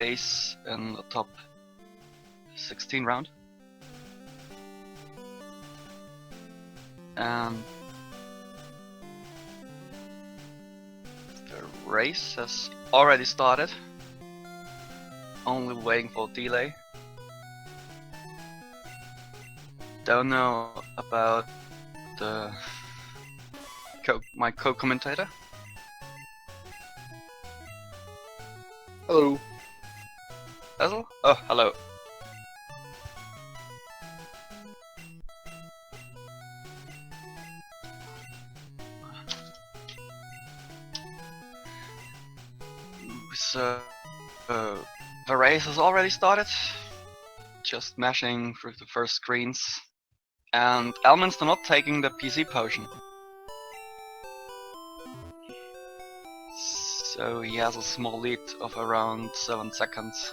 race in the top 16 round. And the race has already started. Only waiting for delay. Don't know about the my co-commentator. Hello. Basil? Oh, hello. So, the race has already started. Just mashing through the first screens. And Elminster not taking the PC potion. So he has a small lead of around 7 seconds.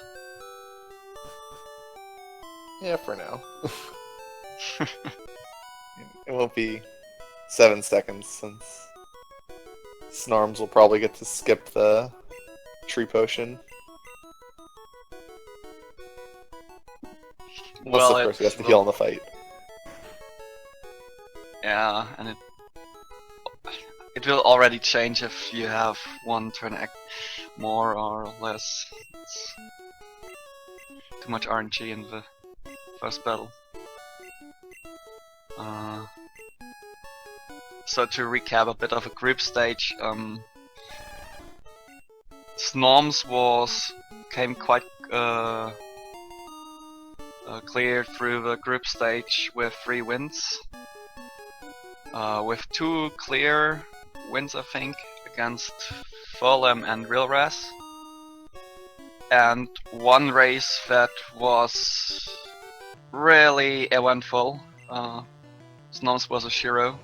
Yeah, for now. It won't be 7 seconds since Snorms will probably get to skip the tree potion. Unless, of course, he has to heal in the fight. Yeah, and it will already change if you have one turn more or less. It's too much RNG in the first battle. So to recap a bit of a group stage, Snorms came quite clear through the group stage with 3 wins. With 2 clear wins, I think, against Fulham and Real Ras. And 1 race that was really eventful. Snorms was a Shiro.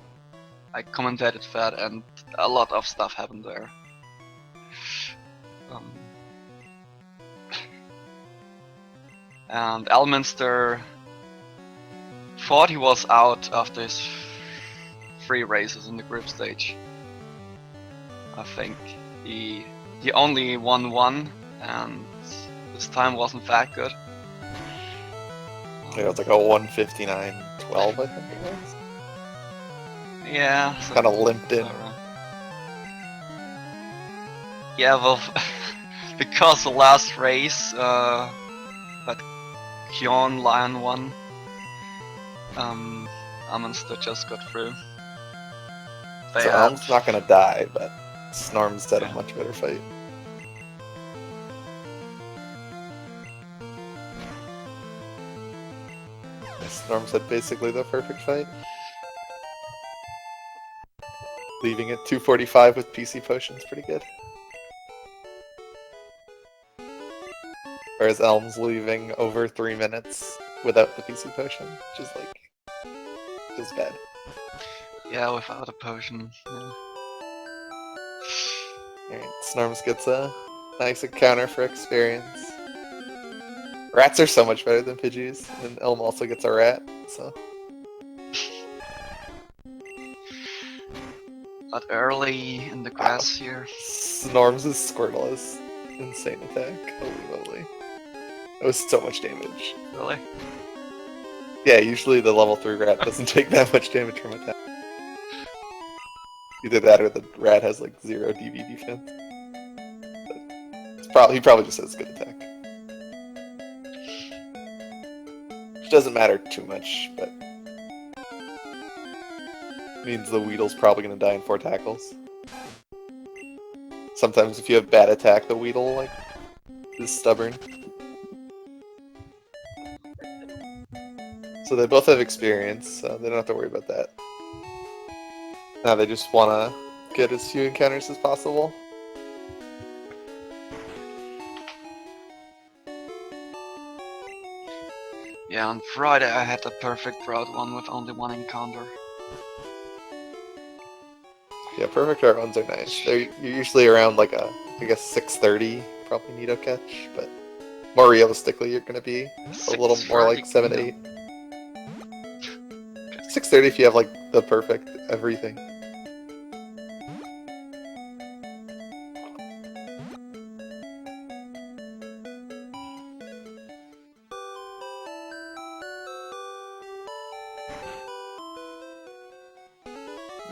I commentated that and a lot of stuff happened there. And Elminster thought he was out after his 3 races in the group stage. I think he only won 1, and his time wasn't that good. Yeah, it was like a 1:59.12, I think it was. Yeah. So kind of limped in. Yeah, well, because the last race that Kyon Lion won, Elminster just got through. So Elm's not gonna die, but Snorms had a much better fight. Snorms had basically the perfect fight. Leaving it 2:45 with PC potions, pretty good. Whereas Elm's leaving over 3 minutes without the PC potion, which is like just bad. Yeah, without a potion. Yeah. Alright, Snorms gets a nice encounter for experience. Rats are so much better than Pidgeys, and Elm also gets a rat, so. But early in the grass here. Snorms' Squirtle is insane attack. Holy moly. That was so much damage. Really? Yeah, usually the level 3 rat doesn't take that much damage from attack. Either that or the rat has like 0 DV defense. But he probably just has good attack. Which doesn't matter too much, but means the Weedle's probably going to die in 4 tackles. Sometimes if you have bad attack, the Weedle like is stubborn. So they both have experience, so they don't have to worry about that. Now they just want to get as few encounters as possible. Yeah, on Friday I had the perfect route 1 with only 1 encounter. Yeah, perfect route 1s are nice. They're usually around like a, I guess 6:30, probably Nido catch, but more realistically you're going to be a little more like 7 to 8. 6:30 if you have like the perfect everything.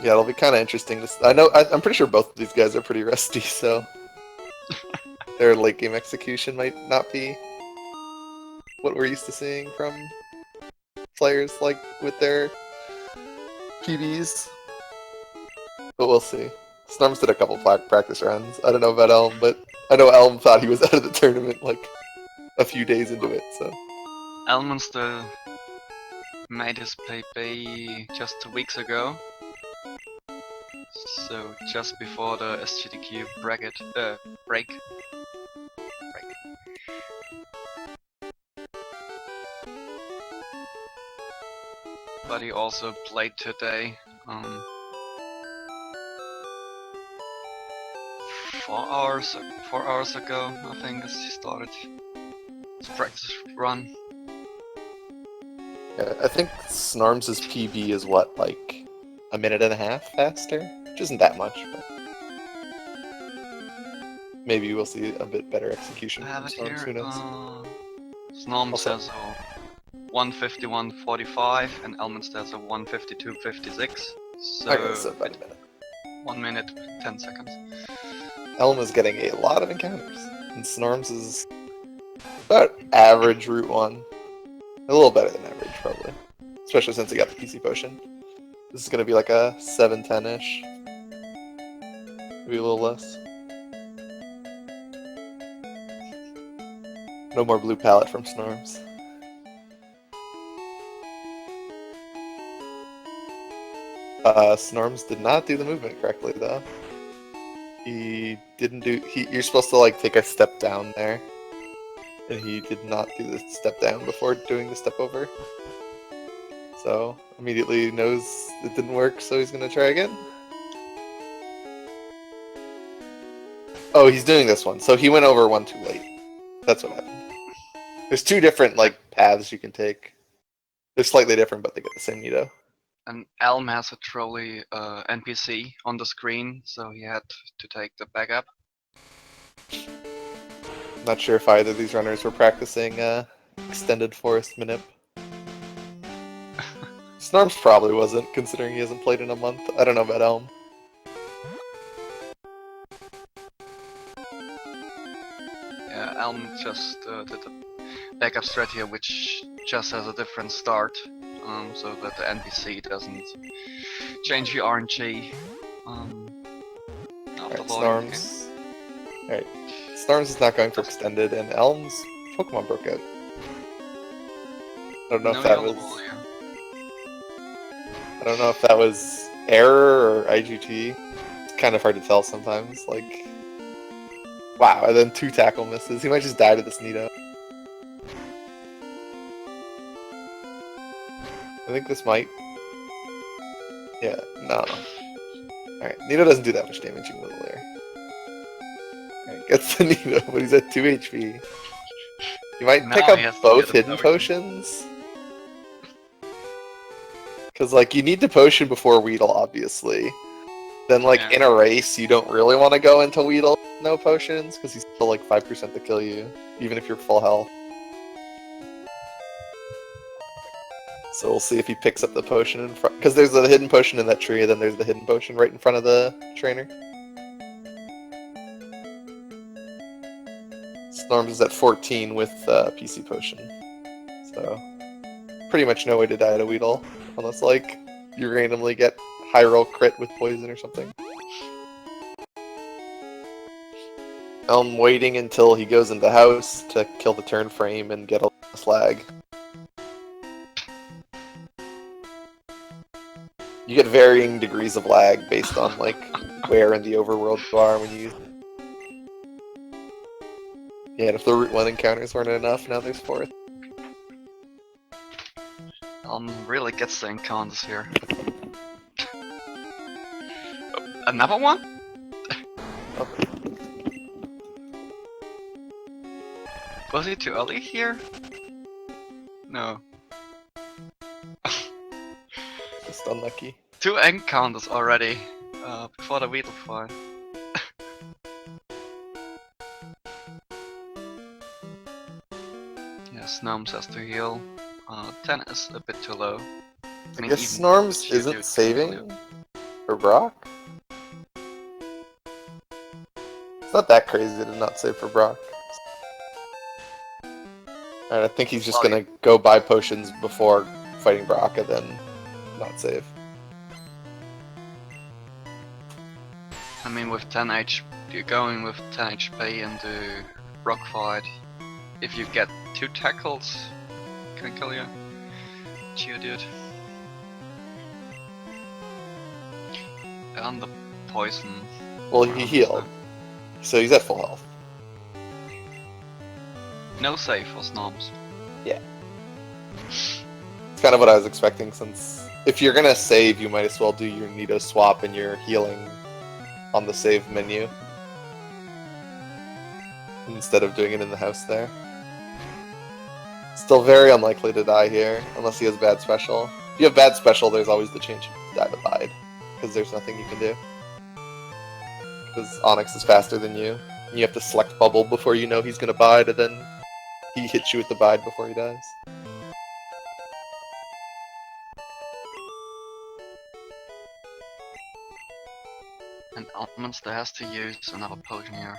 Yeah, it'll be kind of interesting to. I'm pretty sure both of these guys are pretty rusty, so their late game execution might not be what we're used to seeing from players like with their PBs. But we'll see. Snorms did a couple practice runs. I don't know about Elm, but I know Elm thought he was out of the tournament like a few days into it. So Elminster made his PB just 2 weeks ago. So just before the SGDQ break. But he also played today. 4 hours ago, I think, as he started his practice run. yeah, I think Snorms' PB is what, like a minute and a half faster, which isn't that much. But maybe we'll see a bit better execution I have from it Snorms. here. Who knows? Snorms has a 151.45 and Elminster has a 152.56. So Okay, so about a minute. 1 minute 10 seconds. Elm is getting a lot of encounters, and Snorms is about average Route 1. A little better than average, probably. Especially since he got the PC potion. This is going to be like a 7-10-ish. Maybe a little less. No more blue palette from Snorms. Snorms did not do the movement correctly, though. He didn't do... You're supposed to, like, take a step down there. And he did not do the step down before doing the step over. So, immediately knows it didn't work, so he's gonna try again. Oh, he's doing this one. So he went over one too late. That's what happened. There's 2 different, like, paths you can take. They're slightly different, but they get the same Nito. And Elm has a trolley NPC on the screen, so he had to take the backup. Not sure if either of these runners were practicing extended forest manip. Snorms probably wasn't, considering he hasn't played in a month. I don't know about Elm. Yeah, Elm just did the backup strat here, which just has a different start, so that the NPC doesn't change the RNG. Alright, Snorms. Alright, Snorms is not going for extended, and Elm's Pokemon broke out. I don't know if that was... I don't know if that was error or IGT. It's kind of hard to tell sometimes. Like, wow, and then 2 tackle misses. He might just die to this Nito. I think this might... Yeah, no. Alright, Nito doesn't do that much damage even with a lair. Alright, gets the Nito, but he's at 2 HP. You might pick up both hidden potions. Because, like, you need to potion before Weedle, obviously. Then, like, in a race, you don't really want to go into Weedle with no potions, because he's still, like, 5% to kill you, even if you're full health. So we'll see if he picks up the potion in front. Because there's the hidden potion in that tree, and then there's the hidden potion right in front of the trainer. Snorms is at 14 with PC potion. So, pretty much no way to die to Weedle. Unless, like, you randomly get high roll crit with poison or something. Elm waiting until he goes into house to kill the turn frame and get a slag. You get varying degrees of lag based on, like, where in the overworld you are when you use it. Yeah, and if the Route 1 encounters weren't enough, now there's 4th. Really gets the encounters here. Another one? Oh. Was he too early here? No. Just unlucky. 2 encounters already, before the Weedle fight. Yeah, Snorms has to heal. 10 is a bit too low. I guess Snorms isn't saving, For Brock? It's not that crazy to not save for Brock. Alright, I think he's just gonna go buy potions before fighting Brock and then not save. I mean, with 10 HP, you're going with 10 HP into Brock fight. If you get 2 tackles, can I kill you? Geodude. And the poison. Well, he healed, so he's at full health. No save for snorms. Yeah. It's kind of what I was expecting, since if you're gonna save, you might as well do your Nido swap and your healing on the save menu instead of doing it in the house there. Still very unlikely to die here, unless he has bad special. If you have bad special, there's always the chance you die to bide, because there's nothing you can do. Because Onyx is faster than you, and you have to select bubble before you know he's gonna bide, and then he hits you with the bide before he dies. And Elminster has to use another potion here.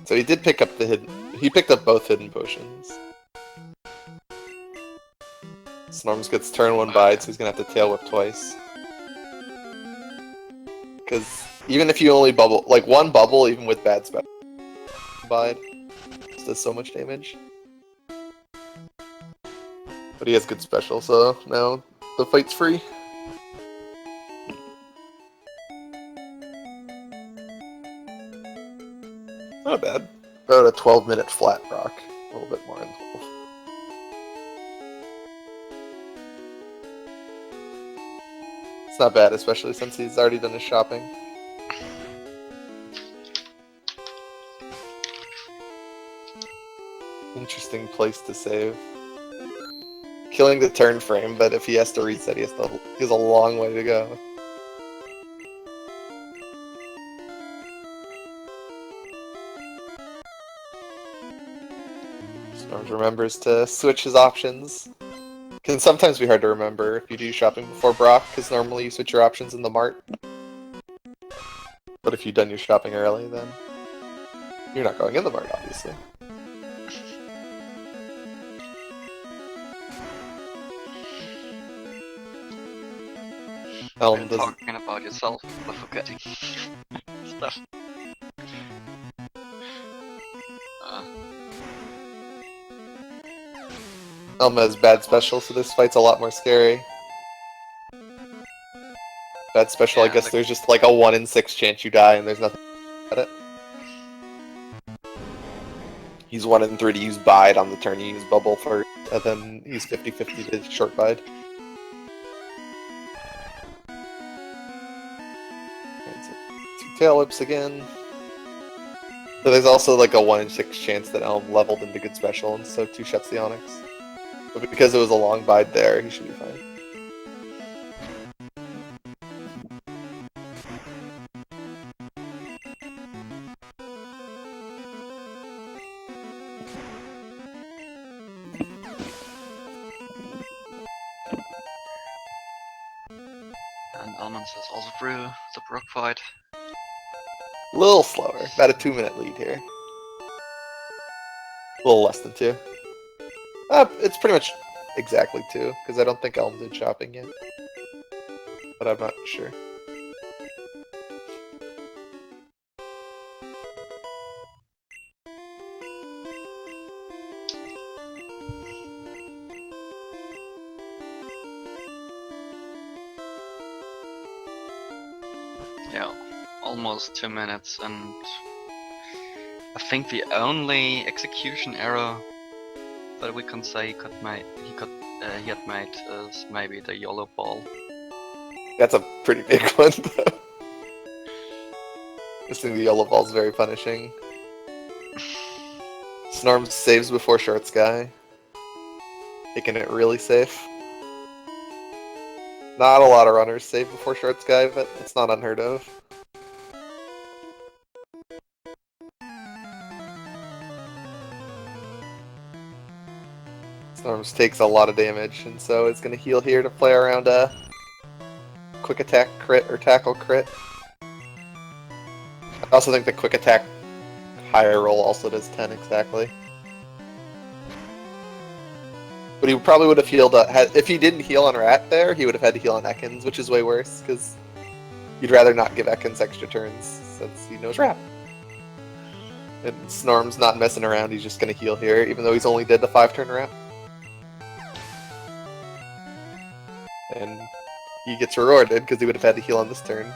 So he did pick up the hidden. He picked up both hidden potions. Snorms gets turn 1 bide, so he's gonna have to tail whip twice. Because even if you only bubble, like 1 bubble, even with bad spell bide, just does so much damage. But he has good special, so now the fight's free. Not bad. About a 12-minute flat rock. A little bit more than 12. It's not bad, especially since he's already done his shopping. Interesting place to save. Killing the turn frame, but if he has to reset, he has a long way to go. Snorms remembers to switch his options. Can sometimes be hard to remember if you do shopping before Brock, because normally you switch your options in the mart. But if you've done your shopping early, then you're not going in the mart, obviously. You're talking about yourself, but forgetting stuff. Elma has bad special, so this fight's a lot more scary. Bad special, yeah, I guess there's just like a 1 in 6 chance you die, and there's nothing at it. He's 1 in 3 to use bide on the turn you use bubble first, and then he's 50-50 to short bide. Two tail whips again. So there's also like a 1 in 6 chance that Elm leveled into good special, and so 2 shuts the Onyx. But because it was a long bide there, he should be fine. And Elminster is also through the Brook fight. A little slower, about a 2-minute lead here. A little less than 2. It's pretty much exactly 2, because I don't think Elm did shopping yet. But I'm not sure. Yeah, almost 2 minutes, and I think the only execution error that we can say he had made is maybe the yellow ball. That's a pretty big one, though. Missing the yellow ball is very punishing. Snorms saves before short sky. Making it really safe. Not a lot of runners save before short sky, but it's not unheard of. Snorms takes a lot of damage, and so it's going to heal here to play around a quick attack crit or tackle crit. I also think the quick attack higher roll also does 10 exactly. But he probably would have healed, if he didn't heal on Rat there, he would have had to heal on Ekans, which is way worse, because you'd rather not give Ekans extra turns, since he knows Rat. And Snorm's not messing around, he's just going to heal here, even though he's only did the 5-turn Rat. And he gets rewarded, because he would have had to heal on this turn.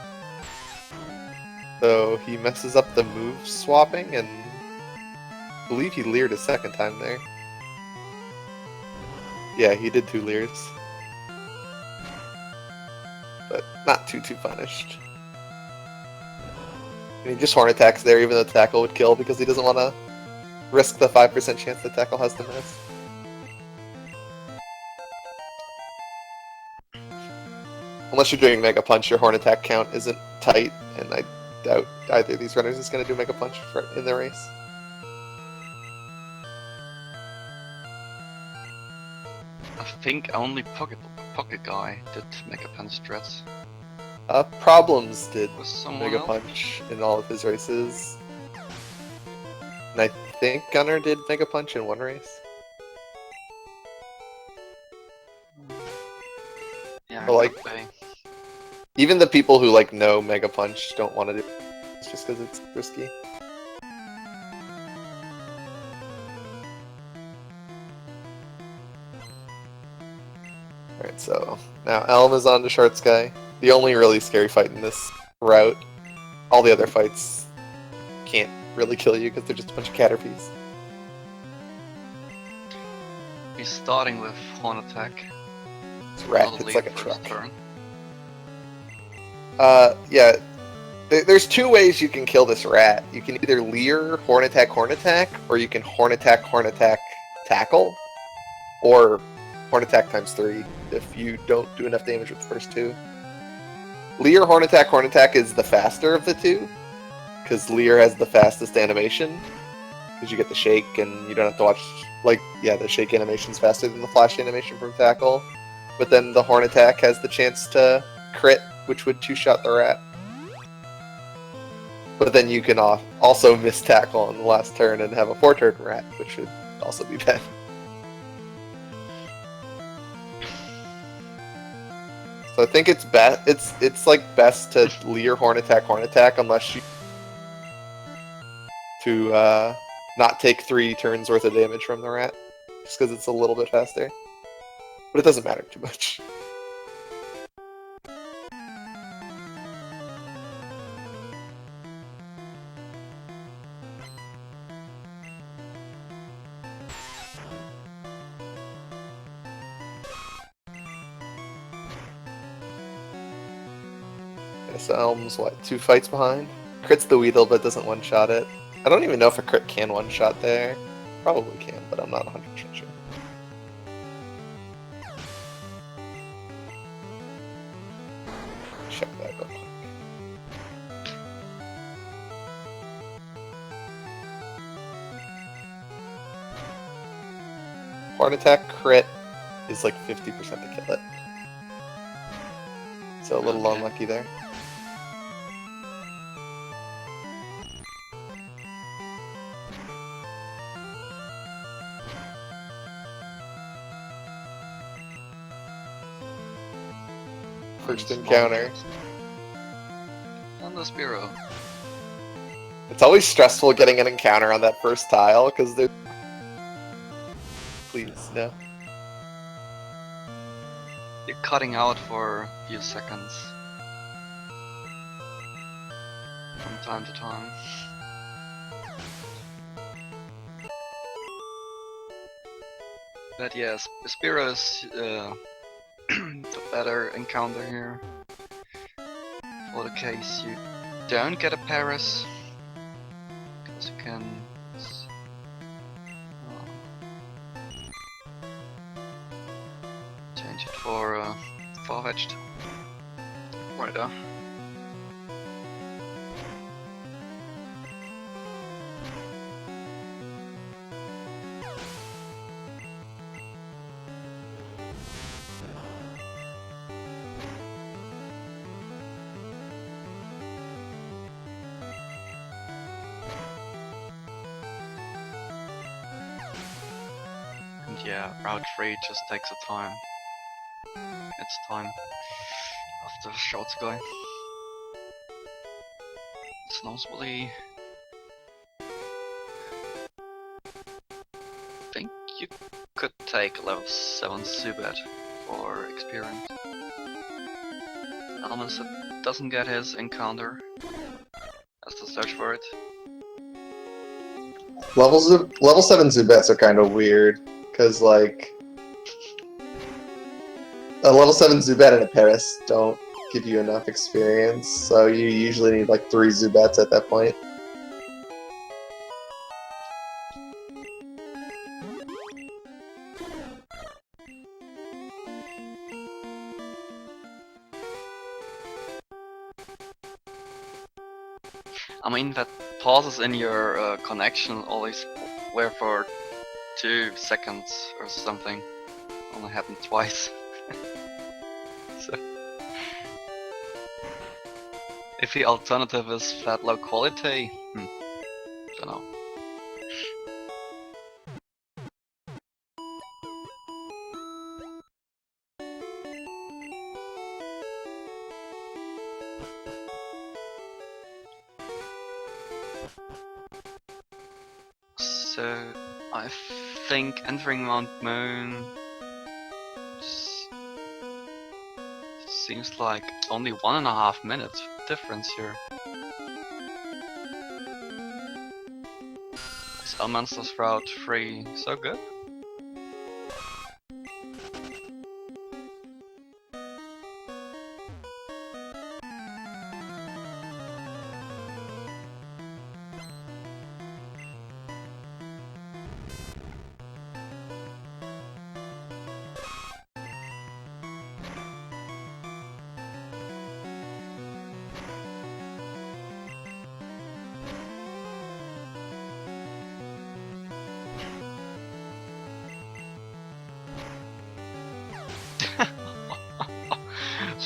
So he messes up the move swapping, and I believe he leered a second time there. Yeah, he did 2 leers. But not too punished. And he just horn attacks there, even though tackle would kill, because he doesn't want to risk the 5% chance that tackle has to miss. Unless you're doing Mega Punch, your horn attack count isn't tight, and I doubt either of these runners is going to do Mega Punch in the race. I think only Pocket Guy did Mega Punch strats. Problems did Was Mega else? Punch in all of his races. And I think Gunner did Mega Punch in one race. Yeah, But, like, could be. even the people who like know Mega Punch don't want to do it just because it's risky. Alright, so now Elm is on to Short Sky. The only really scary fight in this route. All the other fights can't really kill you because they're just a bunch of Caterpies. He's starting with Horn Attack. It's Rat, Probably it's like a first truck. turn. Yeah. There's 2 ways you can kill this Rat. You can either leer, Horn Attack, or you can Horn Attack, Tackle, or Horn Attack times 3 if you don't do enough damage with the first 2. Leer, Horn Attack is the faster of the 2, because Leer has the fastest animation, because you get the shake and you don't have to watch, the shake animation's faster than the flash animation from Tackle, but then the Horn Attack has the chance to crit, which would 2-shot the Rat. But then you can also miss Tackle on the last turn and have a 4-turn Rat, which would also be bad. So I think it's best. It's like best to leer Horn Attack unless you not take 3 turns worth of damage from the Rat, just because it's a little bit faster. But it doesn't matter too much. So Elm's, 2 fights behind? Crits the Weedle, but doesn't one-shot it. I don't even know if a crit can one-shot there. Probably can, but I'm not 100% sure. Check that real quick. Horn Attack crit is like 50% to kill it. So a little unlucky there. First encounter. On the Spiro. It's always stressful getting an encounter on that first tile, because they're... Please, no. You're cutting out for a few seconds. From time to time. But yes, Spiro is the better encounter here. For the case you don't get a Paris. Because you can... change it for far-fetched. Right there. yeah, Route 3 just takes a time. It's time after the shot's going. Snorms really... think you could take level 7 Zubat for experience. Elminster doesn't get his encounter. Has to search for it. Level 7 Zubats are kind of weird, because like a level 7 Zubat and a Paris don't give you enough experience, so you usually need like 3 Zubats at that point. I mean, that pauses in your connection always were for 2 seconds or something. Only happened twice. So, if the alternative is flat low quality, don't know. So, I think entering Mount Moon seems like only 1.5 minutes difference here. Is Elminster's Route 3 so good?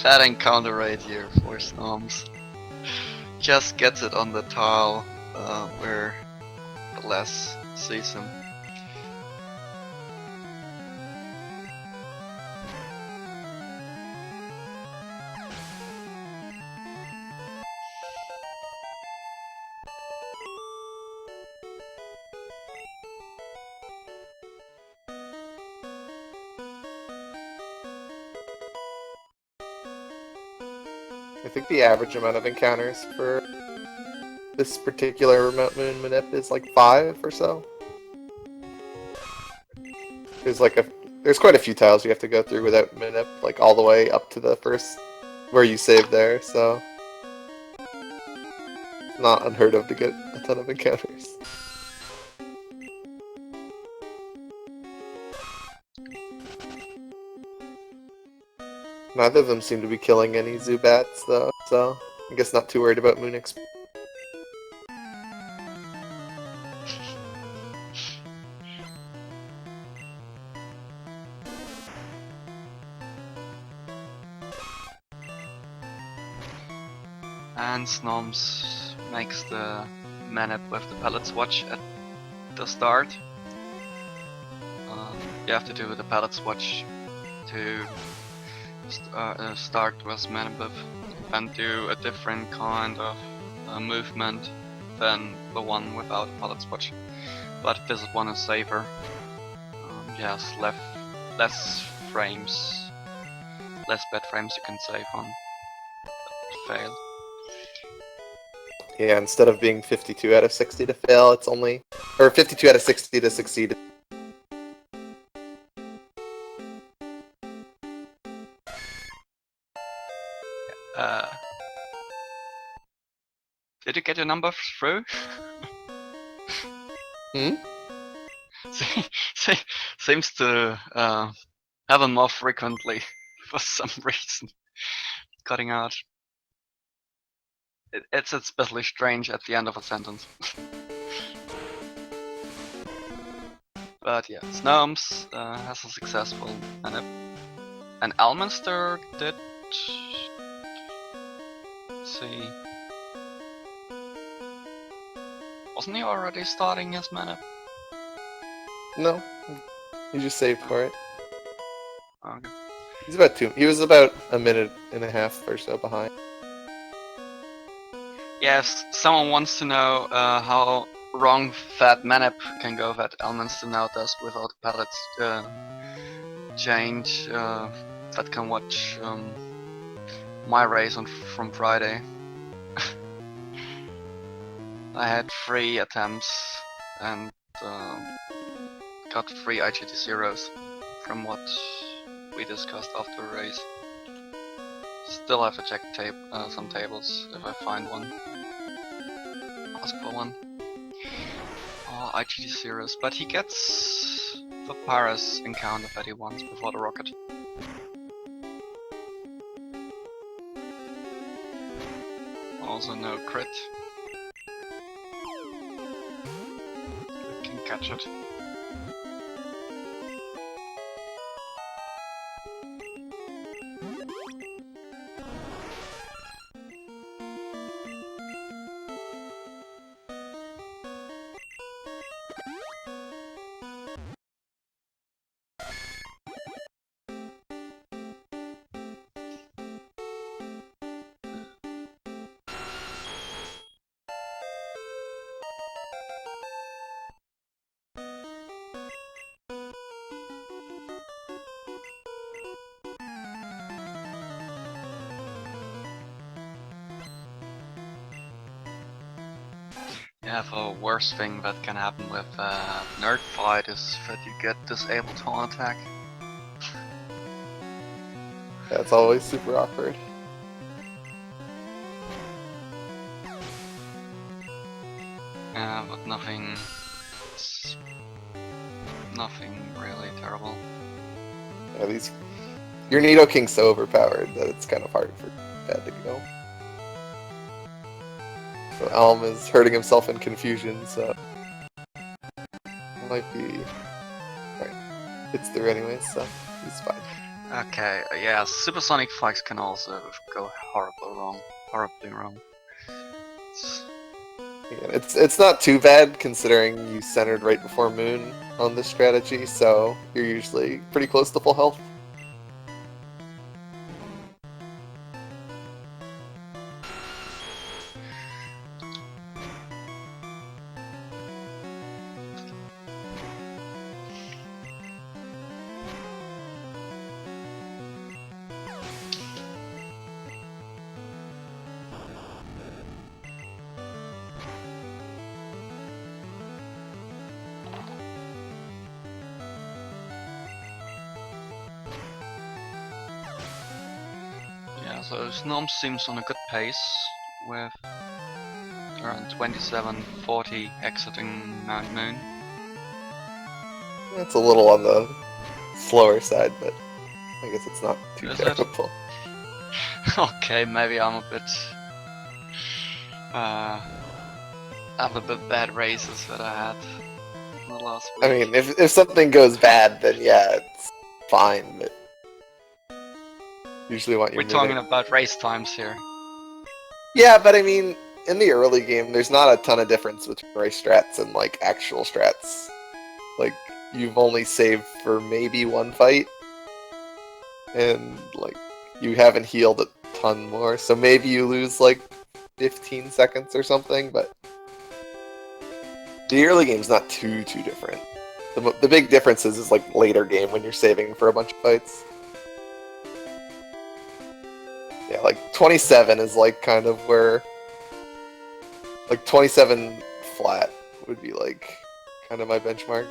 That encounter right here for Snorms. Just gets it on the tile where the less sees him. I think the average amount of encounters for this particular remote moon manip is like 5 or so. There's quite a few tiles you have to go through without manip, like all the way up to the first where you save there, so it's not unheard of to get a ton of encounters. Neither of them seem to be killing any Zubats though, so I guess not too worried about moon exp. And Snorms makes the manip with the Pallet Swatch at the start. You have to do the Pallet Swatch to start with manip and do a different kind of movement than the one without Pallet Swatch. But this one is safer. Yes, less frames, less bad frames you can save on. Fail. Yeah, instead of being 52 out of 60 to fail, it's only... or 52 out of 60 to succeed. Did you get your number through? Seems to happen more frequently for some reason. Cutting out. It's especially strange at the end of a sentence. But yeah, Snorms has a successful manip. And Elminster did... let's see... wasn't he already starting his manip? No. He just saved for it. Okay. He's about two. He was about a minute and a half or so behind. Yeah, if someone wants to know how wrong that manip can go that Elminster now does without pallets change, that can watch my race from Friday. I had 3 attempts and got 3 IGT zeros from what we discussed after the race. Still have to check some tables if I find one. Ask for one. Oh, IGT zeros, but he gets the Paris encounter that he wants before the rocket. Also no crit. We can catch it. Yeah, the worst thing that can happen with nerd fight is that you get disabled taunt attack. That's always super awkward. Yeah, but nothing really terrible. Yeah, your Nidoking's so overpowered that it's kind of hard for bad to go. So Elm is hurting himself in confusion, so it might be. Right. It's through anyways, so he's fine. Okay, yeah, supersonic flags can also go horribly wrong. Again, it's not too bad considering you centered right before Moon on this strategy, so you're usually pretty close to full health. Yeah, so snorms seems on a good pace with around 27:40 exiting Mount Moon. It's a little on the slower side, but I guess it's not too terrible. Okay, maybe I'm a bit have a bit bad races that I had in the last week. I mean, if something goes bad, then yeah, it's fine, but usually want your We're talking about race times here. Yeah, but I mean, in the early game, there's not a ton of difference between race strats and, like, actual strats. Like, you've only saved for maybe one fight, and, like, you haven't healed a ton more, so maybe you lose, like, 15 seconds or something, but the early game's not too different. The big difference is like, later game when you're saving for a bunch of fights. Yeah, like 27 is like kind of where, like 27 flat would be like kind of my benchmark.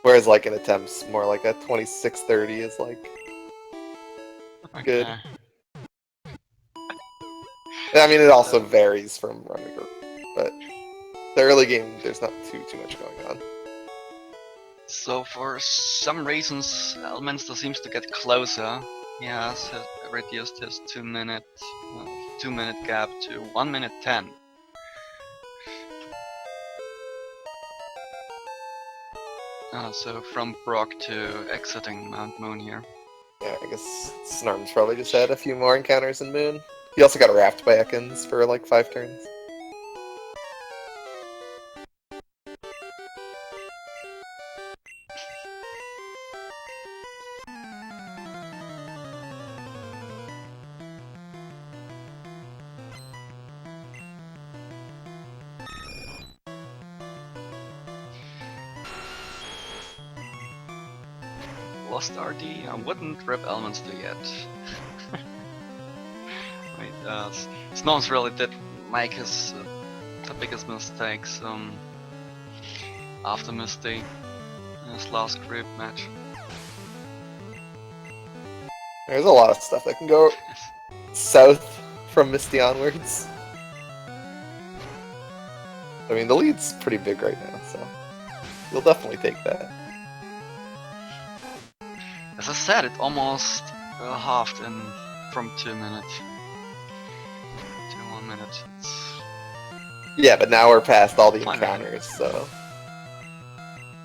Whereas like in attempts, more like a 26-30 is like good. Okay. I mean, it also varies from run to group, but the early game there's not too much going on. So for some reasons, Elminster seems to get closer. He has reduced his 2 minute gap to 1 minute 10. So from Brock to exiting Mount Moon here. Yeah, I guess Snorms probably just had a few more encounters in Moon. He also got wrapped by Ekans for like 5 turns. lost RD. I wouldn't rip Elminster yet. Wait, Snorms really did make his the biggest mistakes after Misty in his last group match. There's a lot of stuff that can go south from Misty onwards. I mean, the lead's pretty big right now, so you'll definitely take that. As I said, it almost halved in from 2 minutes to 1 minute. Yeah, but now we're past all the Fine, encounters, so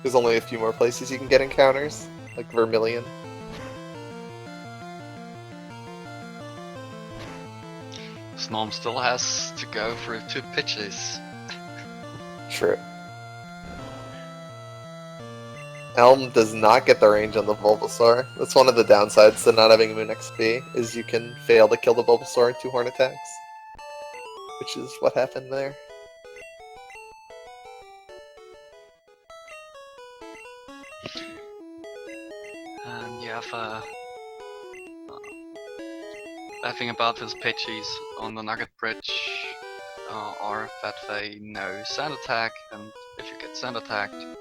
there's only a few more places you can get encounters, like Vermilion. Snorm still has to go through 2 pitches. True. Elm does not get the range on the Bulbasaur. That's one of the downsides to not having Moon XP, is you can fail to kill the Bulbasaur in 2 horn attacks. Which is what happened there. And you have the thing about his pitches on the Nugget Bridge are that they know sand attack, and if you get sand attacked, you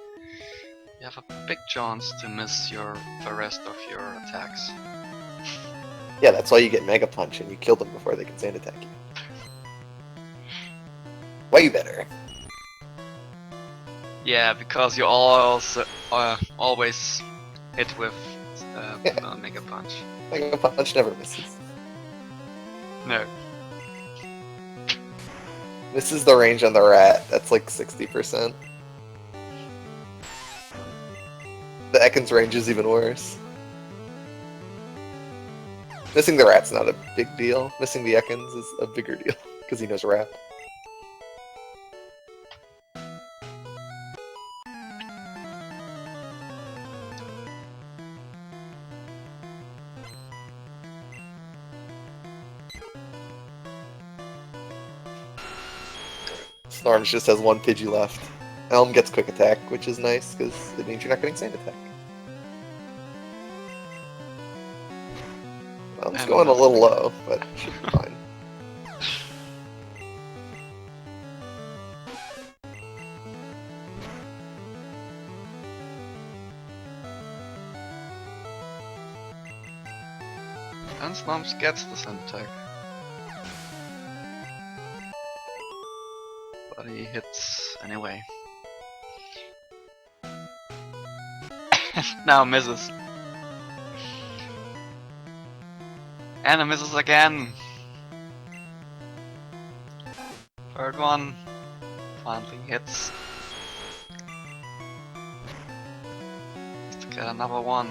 have a big chance to miss the rest of your attacks. Yeah, that's why you get Mega Punch and you kill them before they can sand attack you. Way better. Yeah, because you also always hit with Mega Punch. Mega Punch never misses. No. This is the range on the rat. That's like 60%. The Ekans range is even worse. Missing the rat's not a big deal. Missing the Ekans is a bigger deal, because he knows rat. Snorms just has 1 Pidgey left. Elm gets quick attack, which is nice, because it means you're not getting sand attack. Elm's going a little low, but should be fine. And Snorms gets the sand attack. But he hits anyway. Now misses. And it misses again. Third one. Finally hits. Let's get another one.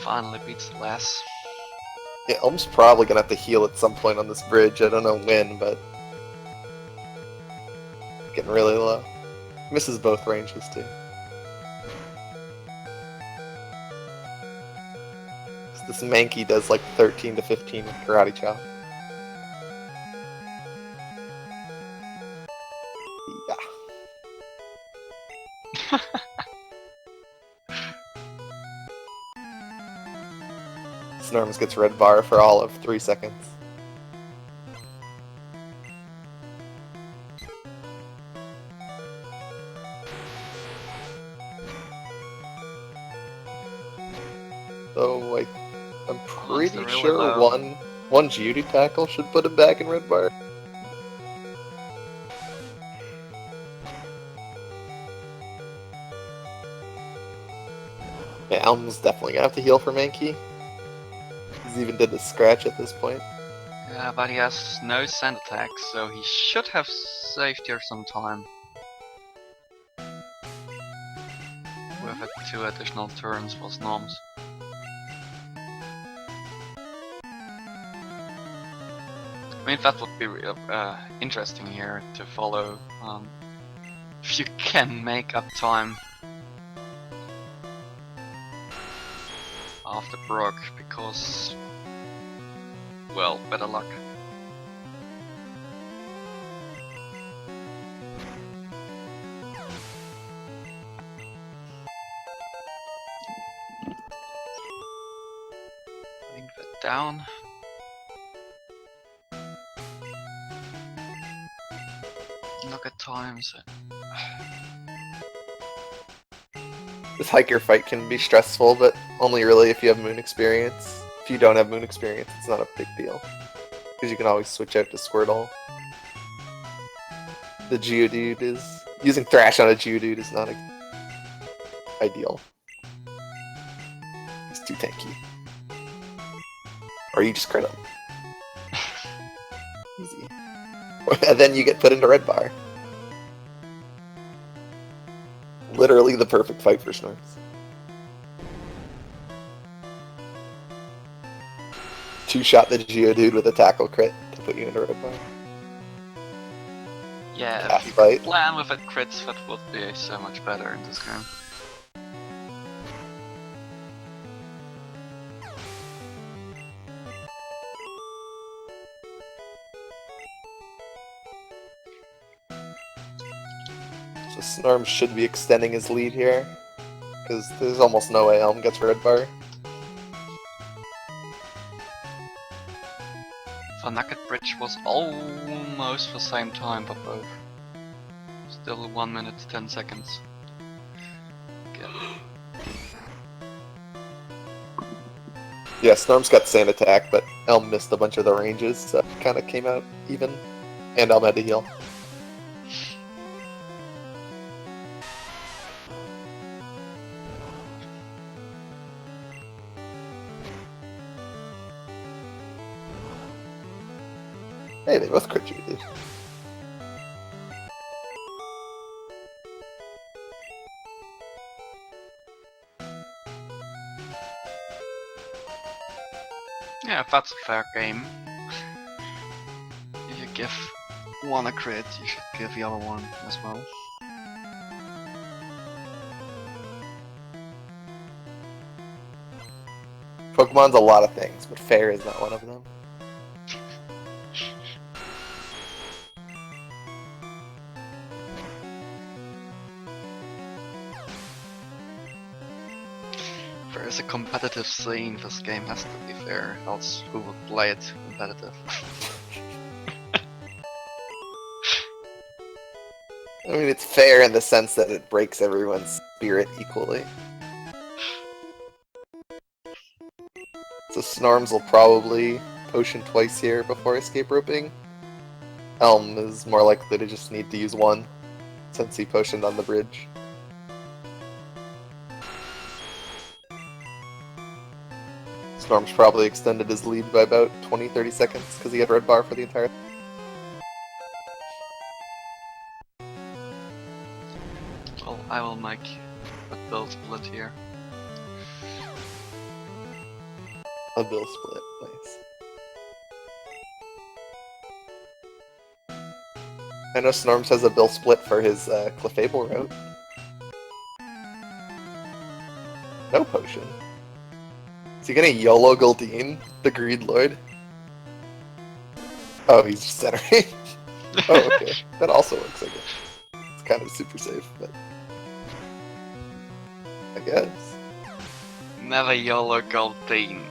Finally beats the last. Yeah, Elm's probably gonna have to heal at some point on this bridge. I don't know when, but getting really low. Misses both ranges too. This Mankey does like 13 to 15 with Karate Chop. Yeah. Snorms gets red bar for all of 3 seconds. So I'm pretty really sure low. one Judy tackle should put him back in red bar. Yeah, Elm's definitely gonna have to heal for Mankey. He's even did the scratch at this point. Yeah, but he has no sand attack, so he should have saved here some time. With 2 additional turns for Snorms. I mean, that would be interesting here to follow. If you can make up time after Brock, because, well, better luck. bit down. Look at times. This hiker fight can be stressful, but only really if you have moon experience. If you don't have moon experience, it's not a big deal. Because you can always switch out to Squirtle. The Geodude is... Using Thrash on a Geodude is not ideal. He's too tanky. Or you just crit him. Easy. And then you get put into red bar. Literally the perfect fight for Snorms. Two-shot the Geodude with a tackle crit to put you into red bar. Yeah, Cast if you fight. plan with it crits, that would be so much better in this game. So Snorms should be extending his lead here. Because there's almost no way Elm gets red bar. The Nugget Bridge was almost the same time for both. Still 1 minute 10 seconds. Okay. Yeah, Snorms got the same attack, but Elm missed a bunch of the ranges, so it kind of came out even. And Elm had to heal. Hey, they both crit you, dude. Yeah, if that's a fair game. If you give one a crit, you should give the other one as well. Pokemon's a lot of things, but fair is not one of them. There's a competitive scene, this game has to be fair, else who would play it competitive? I mean, it's fair in the sense that it breaks everyone's spirit equally. So Snorms will probably potion twice here before escape roping. Elm is more likely to just need to use one, since he potioned on the bridge. Snorms probably extended his lead by about 20-30 seconds because he had red bar for the entire... Well, I will make a build split here. A bill split, nice. I know Snorms has a bill split for his Clefable route. No potion. Is he gonna YOLO Goldeen, the Greed Lord? Oh, he's just centering. Oh, okay. That also works, I guess. It's kind of super safe, but... I guess. Never YOLO Goldeen.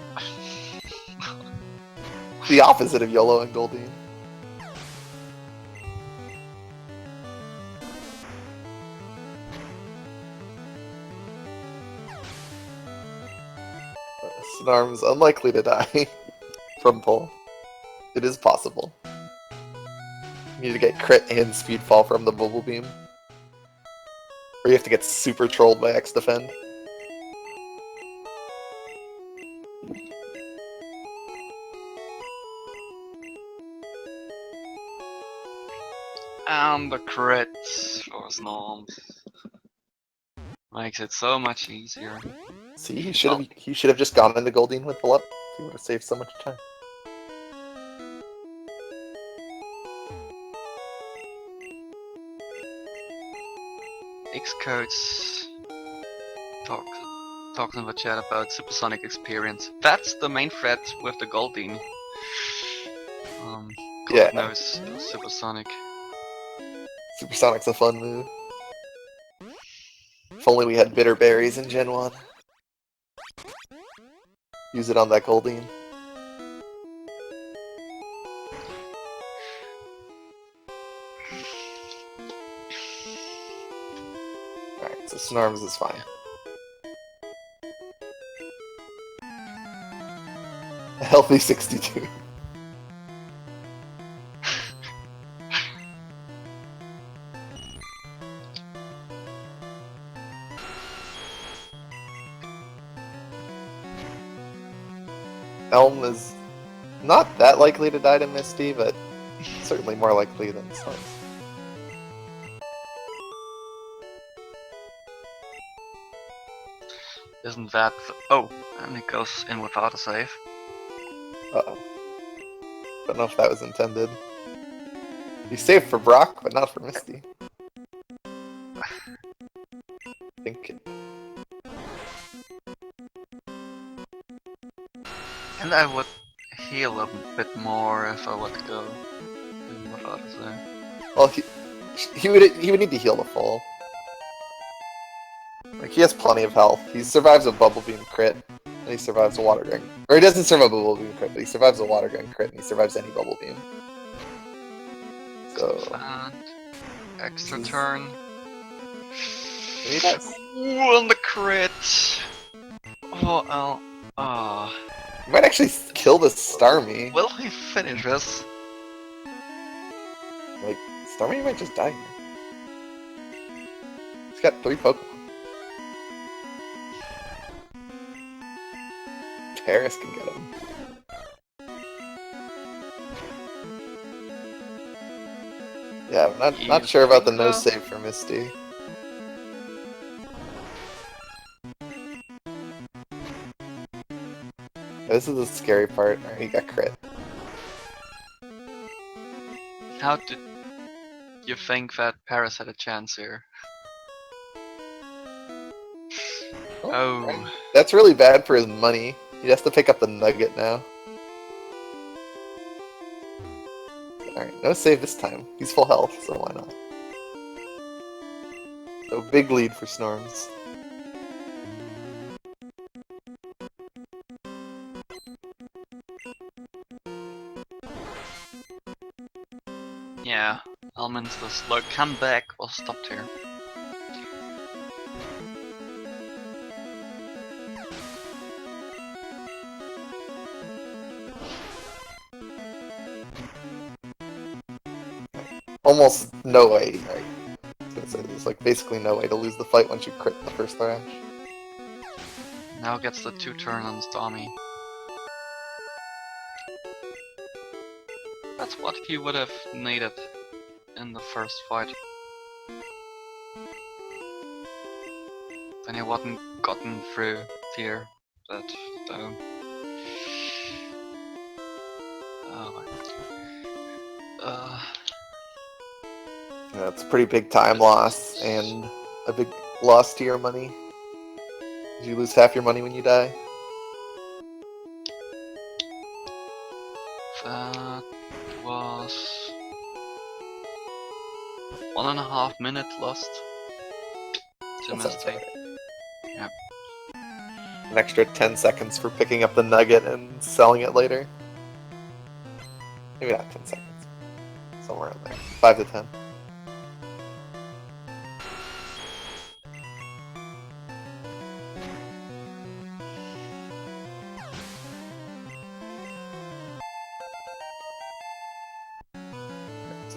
The opposite of YOLO and Goldeen. Snarm's unlikely to die from pull. It is possible. You need to get crit and speedfall from the Bubble Beam. Or you have to get super trolled by X Defend. And the crits for Snorms. Makes it so much easier. See, he should have just gone into Goldeen with the up. He would have saved so much time. Xcodes talking in the chat about supersonic experience. That's the main threat with the Goldeen. God Yeah. knows supersonic. Supersonic's a fun move. If only we had bitter berries in Gen 1. Use it on that Goldeen. Snorms is fine. A healthy 62. Elm is not that likely to die to Misty, but certainly more likely than Snorms. Isn't that... Oh, and it goes in without a save. Uh-oh. Don't know if that was intended. He saved for Brock, but not for Misty. I think... And I would heal a bit more if I would go in without a save. Well, he would need to heal the full. Like, he has plenty of health. He survives a Bubble Beam crit, and he survives a Water Gun. Or he doesn't survive a Bubble Beam crit, but he survives a Water Gun crit, and he survives any Bubble Beam. So... And extra turn. He does. Ooh, on the crit! Oh, He might actually kill the Starmie. will he finish this? Like, Starmie might just die here. He's got 3 Pokemon. Paris can get him. Yeah, I'm not sure about the no save for Misty. This is the scary part. Alright, he got crit. How did you think that Paris had a chance here? Oh. Right. That's really bad for his money. He has to pick up the nugget now. Alright, no save this time. He's full health, so why not? So big lead for Snorms. Yeah, Elminster's slow comeback was stopped here. Almost no way. I was gonna say, there's like basically no way to lose the fight once you crit the first thrash. Now gets the 2-turn on Stormy. That's what he would have needed in the first fight. Then he wouldn't gotten through here, but oh my. Yeah, it's a pretty big time loss and a big loss to your money. You lose half your money when you die. That was 1.5 minutes lost to That sounds Misty. right. Yep. An extra 10 seconds for picking up the nugget and selling it later. Maybe not 10 seconds. Somewhere in there. 5 to 10.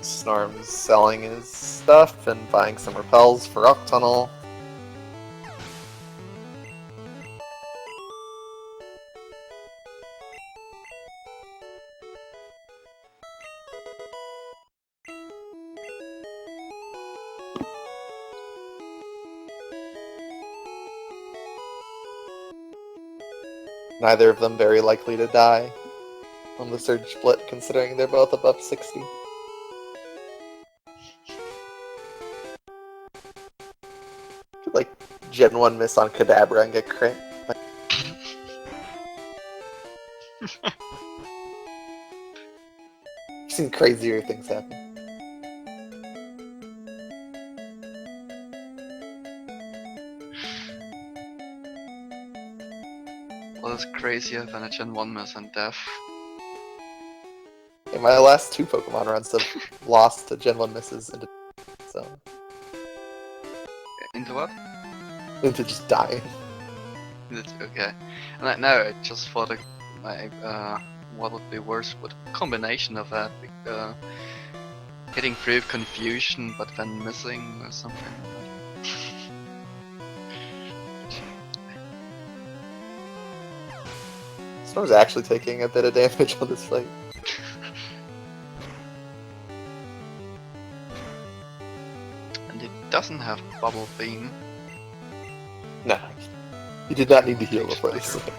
Snorms selling his stuff and buying some repels for Rock Tunnel. Neither of them very likely to die on the Surge Split, considering they're both above 60. Could, like, Gen 1 miss on Kadabra and get crit. I've seen crazier things happen. What is crazier than a Gen 1 miss and death? Yeah, my last 2 Pokemon runs have lost to Gen 1 misses into so. Into what? into just dying. Okay. And no, I just thought what would be worse with a combination of that, hitting through confusion but then missing or something like that. Snorm's actually taking a bit of damage on this fight. And it doesn't have bubble beam. No, he did not need to heal before this fight.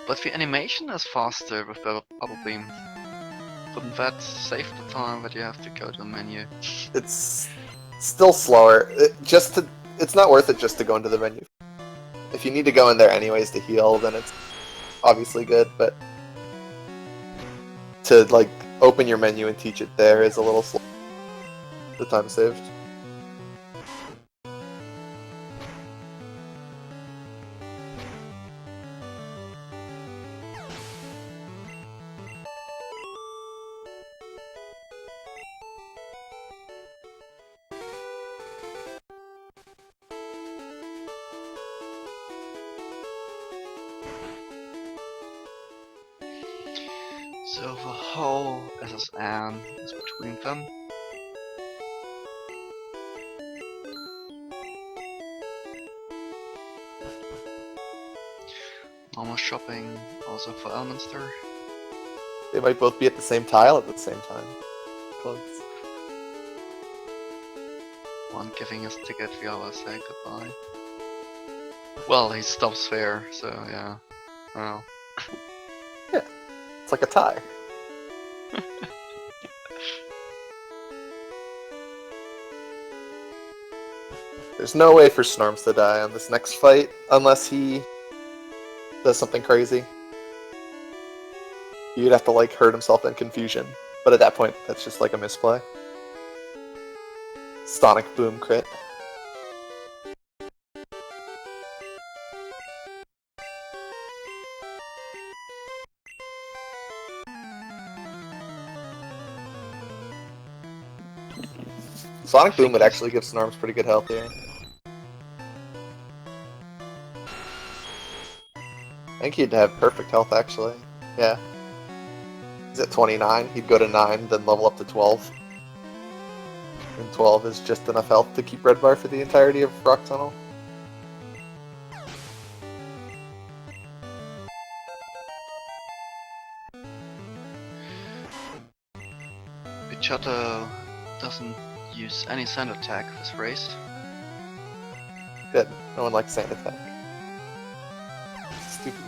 But the animation is faster with the bubble beam. Wouldn't that save the time that you have to go to the menu? It's still slower. It's not worth it just to go into the menu. If you need to go in there anyways to heal, then it's obviously good, but to like open your menu and teach it there is a little slow. The time saved. So the whole SSN is between them. Normal shopping also for Elminster. They might both be at the same tile at the same time. Close. One giving us ticket, the other say goodbye. Well, he stops there, so yeah. Well. Yeah, it's like a tie. There's no way for Snorms to die on this next fight unless he does something crazy. You'd have to like hurt himself in confusion, but at that point, that's just like a misplay. Sonic Boom crit. Sonic Boom would actually give Snorms pretty good health here. I think he'd have perfect health actually. Yeah. He's at 29, he'd go to 9, then level up to 12. And 12 is just enough health to keep Red Bar for the entirety of Rock Tunnel. Pichotto doesn't use any sand attack this race. Good. No one likes sand attack. Stupid.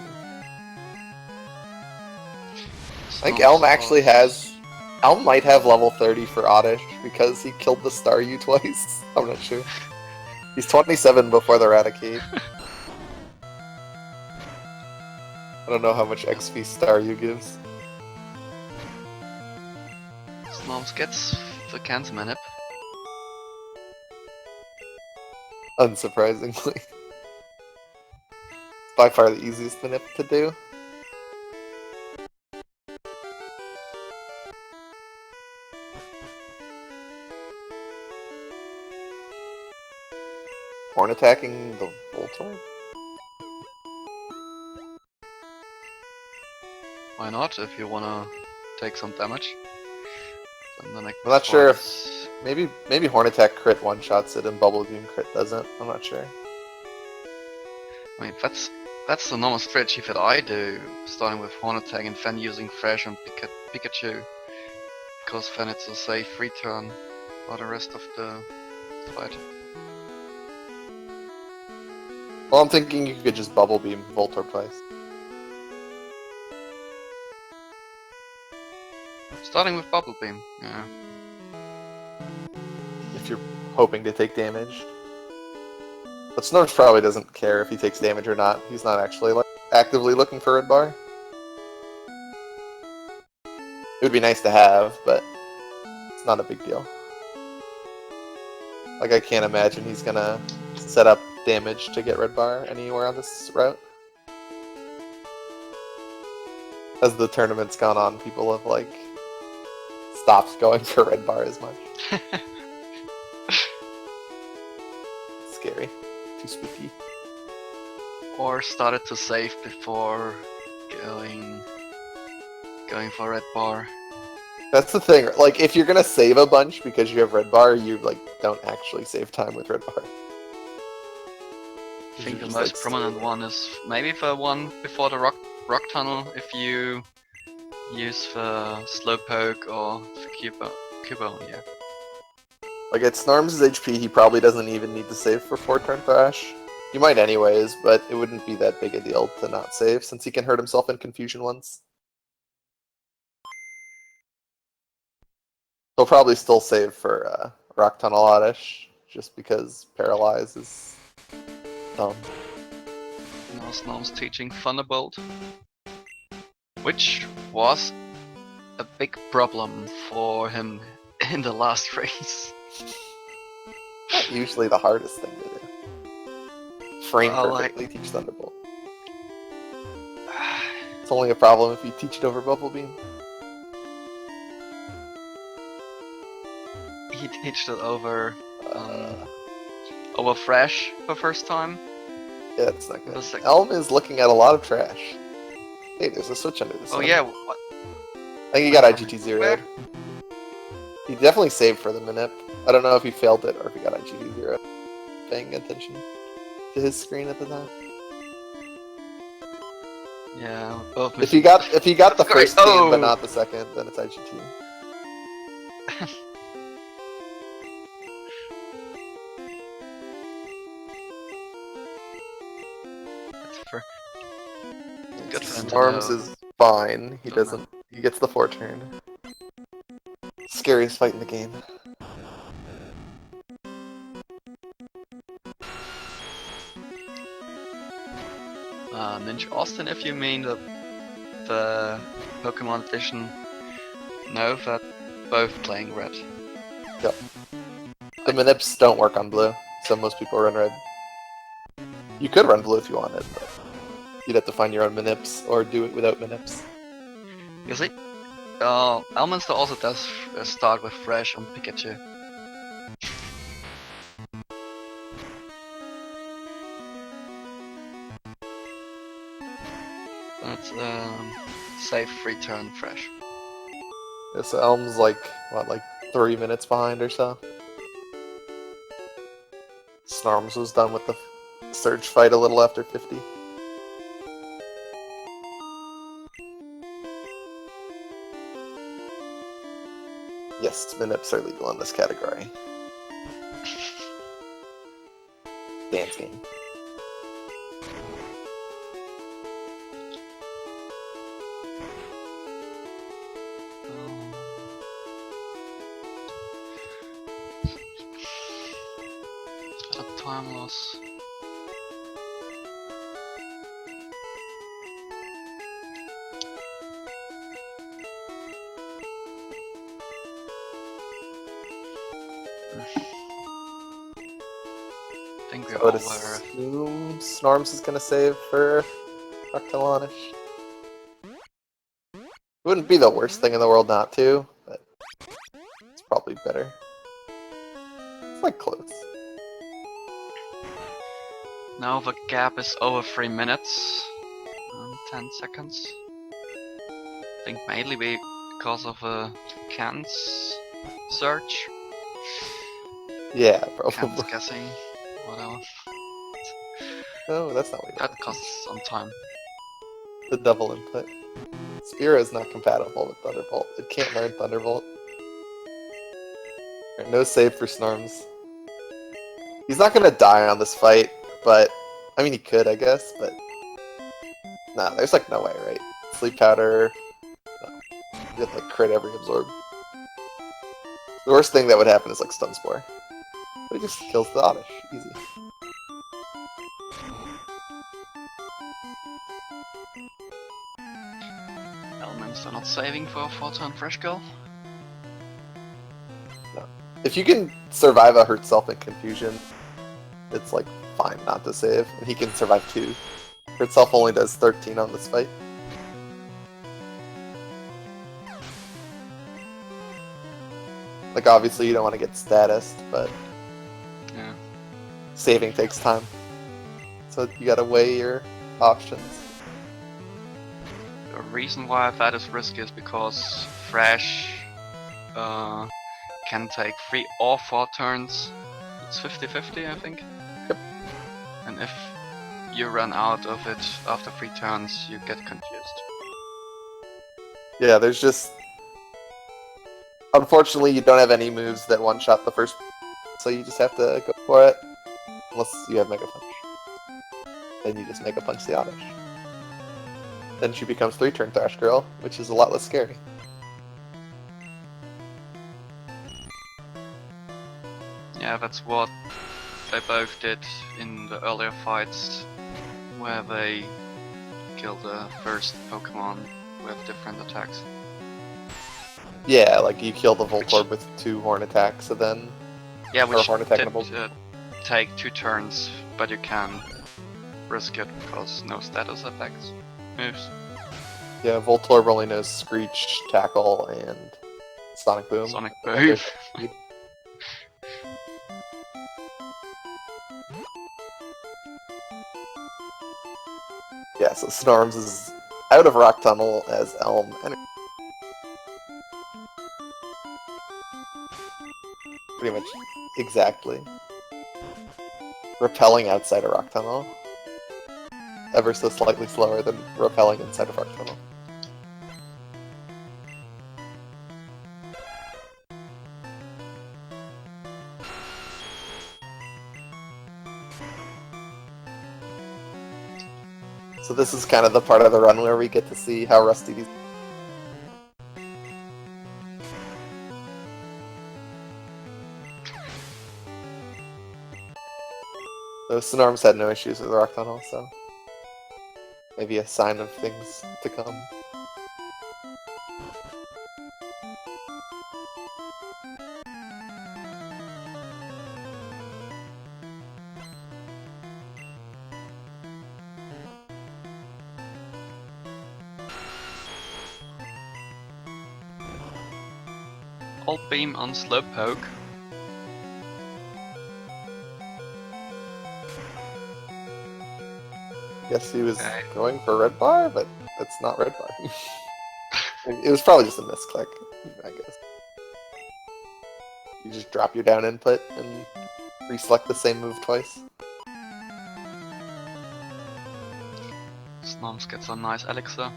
I think Elm actually has... Elm might have level 30 for Oddish because he killed the Staryu twice. I'm not sure. He's 27 before the Raticate. I don't know how much XP Staryu gives. Snorms gets the Cancer Manip. Unsurprisingly. By far the easiest manip to do. Horn attacking the Voltorb? Why not, if you wanna take some damage? I'm not sure if... Maybe Horn Attack crit one-shots it and Bubble Beam crit doesn't. I'm not sure. I mean, that's the normal strategy that I do, starting with Horn Attack and then using Fresh and Pikachu. Because then it's a safe return for the rest of the fight. Well, I'm thinking you could just Bubble Beam Voltorb twice. Starting with Bubble Beam, yeah. If you're hoping to take damage. But Snorms probably doesn't care if he takes damage or not. He's not actually like actively looking for Red Bar. It would be nice to have, but it's not a big deal. Like, I can't imagine he's gonna set up damage to get Red Bar anywhere on this route. as the tournament's gone on, people have like stopped going for red bar as much. Scary. Too spooky. Or started to save before going for red bar. That's the thing. Like, if you're gonna save a bunch because you have red bar, you like don't actually save time with red bar. I think the most prominent one is maybe the one before the rock tunnel. If you use the slowpoke or the Cubo, yeah. Like, at Snorms' HP, he probably doesn't even need to save for 4-turn Thrash. He might anyways, but it wouldn't be that big a deal to not save, since he can hurt himself in Confusion once. He'll probably still save for Rock Tunnel Oddish, just because Paralyze is dumb. Now Snorms teaching Thunderbolt, which was a big problem for him in the last race. Not usually the hardest thing to do. Frame perfectly, like... teach Thunderbolt. It's only a problem if you teach it over Bubble Beam. He teached it over Fresh the first time. Yeah, that's not good. Elm is looking at a lot of trash. Hey, there's a switch under this. Oh yeah, what? I think he got IGT 0'd. He definitely saved for the Manip. I don't know if he failed it or if he got IGT 0. Paying attention to his screen at the time. Yeah, both. If he got the first game but not the second, then it's IGT. Good for him. Snorms is fine. He doesn't. He gets the 4-turn. Scariest fight in the game. Ninja Austin, if you mean the Pokemon edition, no, that both playing red. Yep. The Minips don't work on blue, so most people run red. You could run blue if you wanted, but you'd have to find your own Minips or do it without Minips. You see, Elminster also does start with Fresh on Pikachu. That's save 3-turn Fresh. Yeah, so Elm's like, what, like 3 minutes behind or so? Snorms was done with the Surge fight a little after 50. Yes, Minips are legal in this category. Dance game. Time loss. I think we're over. Assume Snorms is gonna save for Octolanish. It wouldn't be the worst thing in the world not to, but it's probably better. It's like close. Now the gap is over 3 minutes and 10 seconds. I think mainly because of a Cans search. Yeah, probably. Cans guessing, whatever. No, that's not what you That costs some time. The double input. Spearow is not compatible with Thunderbolt. It can't learn Thunderbolt. Right, no save for Snorms. He's not gonna die on this fight. But, I mean, he could, I guess, but... Nah, there's like no way, right? Sleep Powder... No. You have to like, crit every Absorb. The worst thing that would happen is like Stun Spore. But he just kills the Oddish. Easy. Elminster not saving for a 4-turn Fresh Girl? No. If you can survive a Hurt Self and Confusion, it's like fine not to save, and he can survive 2. Hurt Self only does 13 on this fight. Like, obviously you don't want to get status, but Yeah. saving takes time. So you gotta weigh your options. The reason why that is risky is because Thrash can take 3 or 4 turns. It's 50-50, I think. Yep. And if you run out of it after 3 turns, you get confused. Yeah, there's just... Unfortunately, you don't have any moves that one-shot the first, so you just have to go for it. Unless you have Mega Punch. Then you just Mega Punch the Oddish. Then she becomes 3-turn Thrash Girl, which is a lot less scary. Yeah, that's what they both did in the earlier fights, where they killed the first Pokemon with different attacks. Yeah, like you kill the Voltorb with 2 Horn attacks, so then... Yeah, which Horn attack did and a Volt- take 2 turns, but you can risk it because no status effects moves. Yeah, Voltorb only knows Screech, Tackle, and Sonic Boom. Sonic Boom. Yeah, so Snorms is out of Rock Tunnel as Elm. Pretty much exactly. Repelling outside of Rock Tunnel. Ever so slightly slower than repelling inside of Rock Tunnel. So this is kind of the part of the run where we get to see how rusty these... So Snorms had no issues with the Rock Tunnel, so... maybe a sign of things to come. Alt Beam on Slowpoke. Guess he was Okay. going for Red Bar, but that's not Red Bar. It was probably just a misclick, I guess. You just drop your down input and reselect the same move twice. Snorms gets a nice elixir.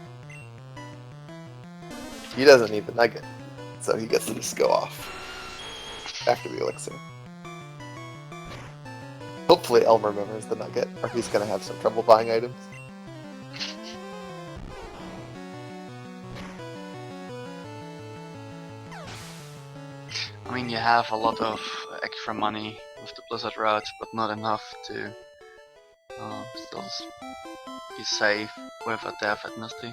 He doesn't need the nugget, so he gets to just go off after the elixir. Hopefully Elm remembers the nugget, or he's gonna have some trouble buying items. I mean, you have a lot of extra money with the Blizzard route, but not enough to still be safe with a Death at Misty.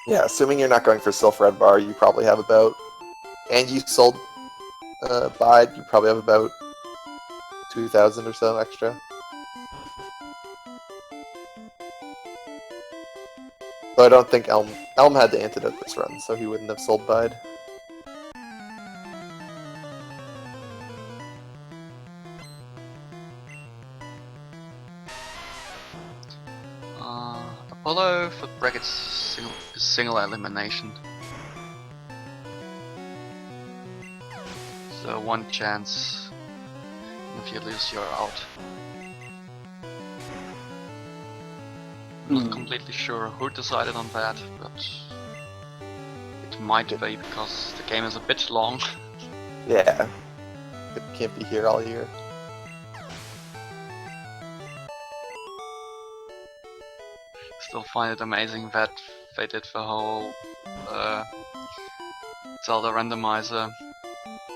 Yeah, assuming you're not going for Sylph Red Bar, you probably have about... And you sold Bide, you probably have about 2,000 or so extra. Though I don't think Elm had the antidote this run, so he wouldn't have sold Bide. Apollo for brackets single elimination. So 1 chance if you lose, you're out. Not completely sure who decided on that, but it might be because the game is a bit long. Yeah. It can't be here all year. Still find it amazing that they did the whole Zelda randomizer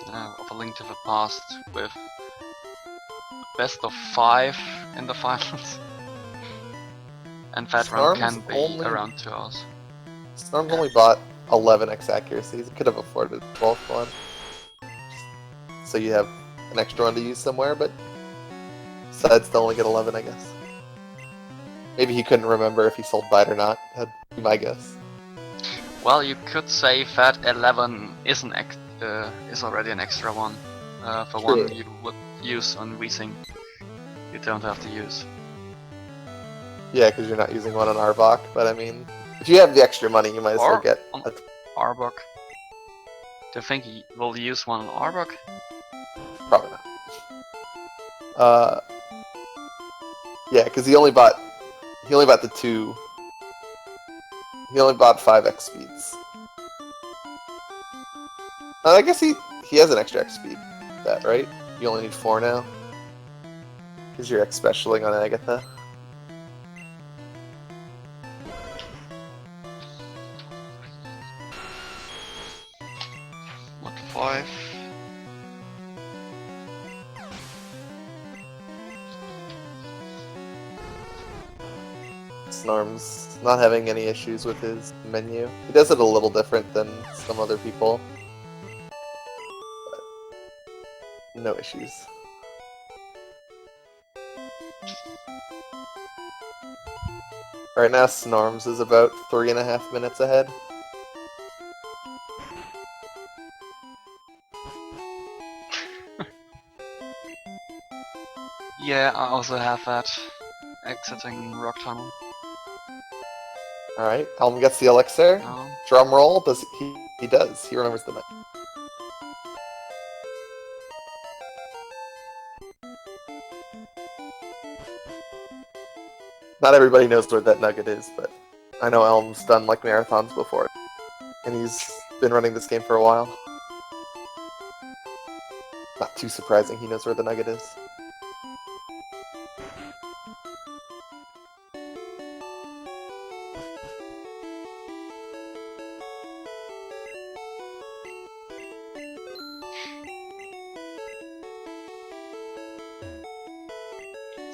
of A Link to the Past with best of 5 in the finals. And that run can be around 2 hours. Snorms only bought 11x accuracies. He could have afforded 12th one. So you have an extra one to use somewhere, but decides to only get 11, I guess. Maybe he couldn't remember if he sold Bite or not, that'd be my guess. Well, you could say that 11 is an is already an extra one. For True. one you would use on Weezing. You don't have to use. Yeah, because you're not using one on Arbok, but I mean, if you have the extra money, you might as well Or get on a... Arbok. Do you think he will use one on Arbok? Probably not. Yeah, because he only bought the two. He only bought 5x speeds. I guess he has an extra X speed, that right? You only need 4 now. Because you're X specialing on Agatha. What 5? Snorms not having any issues with his menu. He does it a little different than some other people. But no issues. Right now, Snorms is about 3.5 minutes ahead. Yeah, I also have that. Exiting Rock Tunnel. Alright, Helm gets the elixir. No. Drum roll, does he does. He remembers the night. Not everybody knows where that nugget is, but I know Elm's done like marathons before. And he's been running this game for a while. Not too surprising he knows where the nugget is.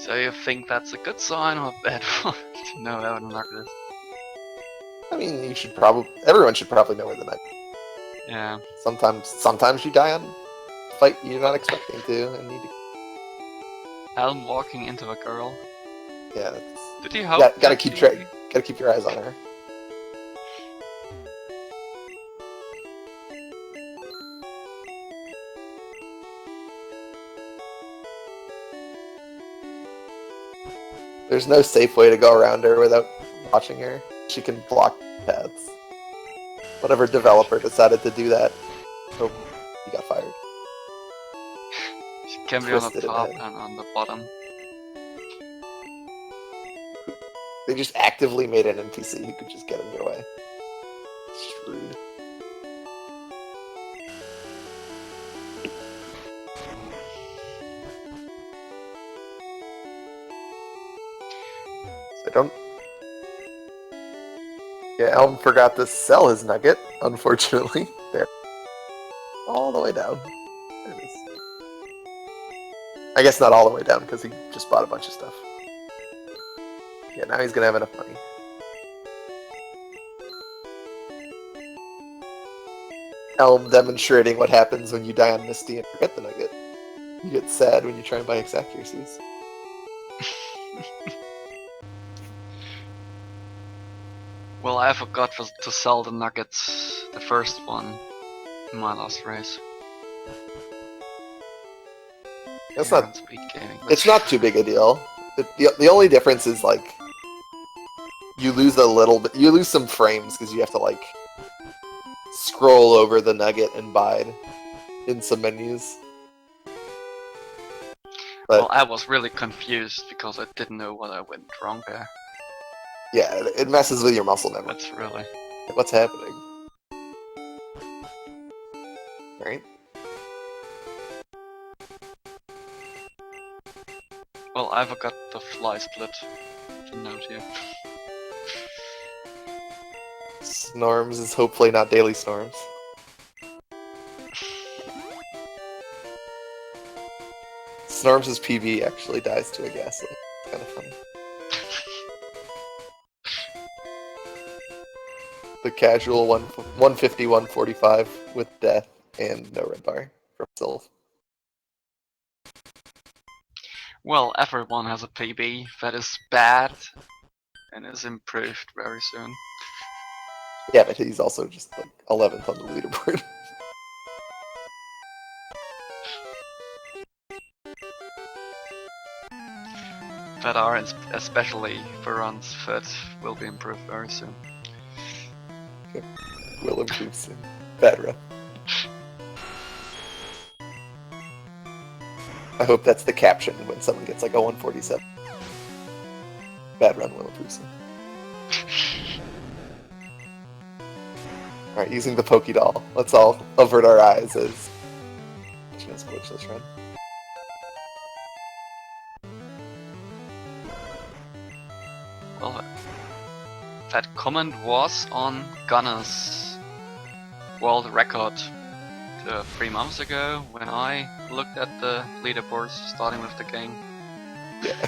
So you think that's a good sign or a bad one to know how to knock this? I mean, everyone should probably know where the nugget is. Yeah. Sometimes you die on a fight you're not expecting to, and need to... Helm walking into a girl. Yeah, Did he hope? yeah, gotta keep your eyes on her. There's no safe way to go around her without watching her. She can block paths. Whatever developer decided to do that, oh, he got fired. She can be on the Twisted in top the head. and on the bottom. They just actively made an NPC who could just get in your way. It's just rude. So don't... Yeah, Elm forgot to sell his nugget, unfortunately. There. All the way down. There it is. I guess not all the way down, because he just bought a bunch of stuff. Yeah, now he's gonna have enough money. Elm demonstrating what happens when you die on Misty and forget the nugget. You get sad when you try and buy X-accuracies. Well, I forgot to sell the nuggets, the first one, in my last race. That's Here not... on Speed Gaming, It's not too big a deal. The only difference is, like, you lose a little bit... You lose some frames, because you have to, like, scroll over the nugget and bide in some menus. But, well, I was really confused because I didn't know what I went wrong there. yeah, it messes with your muscle memory. That's really... What's happening? Right? Well, I forgot the fly split to note here. Snorms is hopefully not daily Snorms. Snorms' PB actually dies to a gaslight. It's kind of funny. The casual 150, 145 with death and no red bar from Sylph. Well, everyone has a PB that is bad and is improved very soon. Yeah, but he's also just like 11th on the leaderboard. that are especially for runs that will be improved very soon. Will improve soon. Bad run. I hope that's the caption when someone gets like a 147. Bad run will improve soon. Alright, using the Pokédoll. Let's all avert our eyes as Glitchless run. Well, that comment was on Gunner's world record 3 months ago when I looked at the leaderboards starting with the game. Yeah.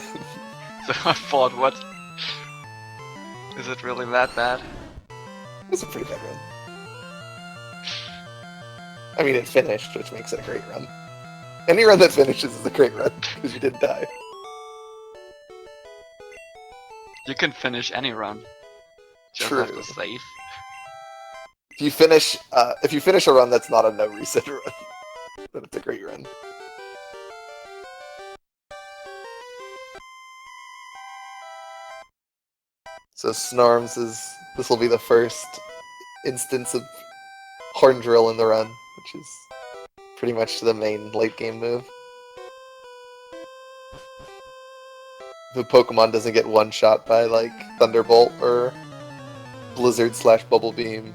So I thought, what? Is it really that bad? It's a pretty bad run. I mean, it finished, which makes it a great run. Any run that finishes is a great run, because you didn't die. You can finish any run. Just True. have to save. If you finish a run that's not a no reset run, then it's a great run. So Snorms this will be the first instance of Horn Drill in the run, which is pretty much the main late game move. If a Pokemon doesn't get one shot by like Thunderbolt or Blizzard / Bubble Beam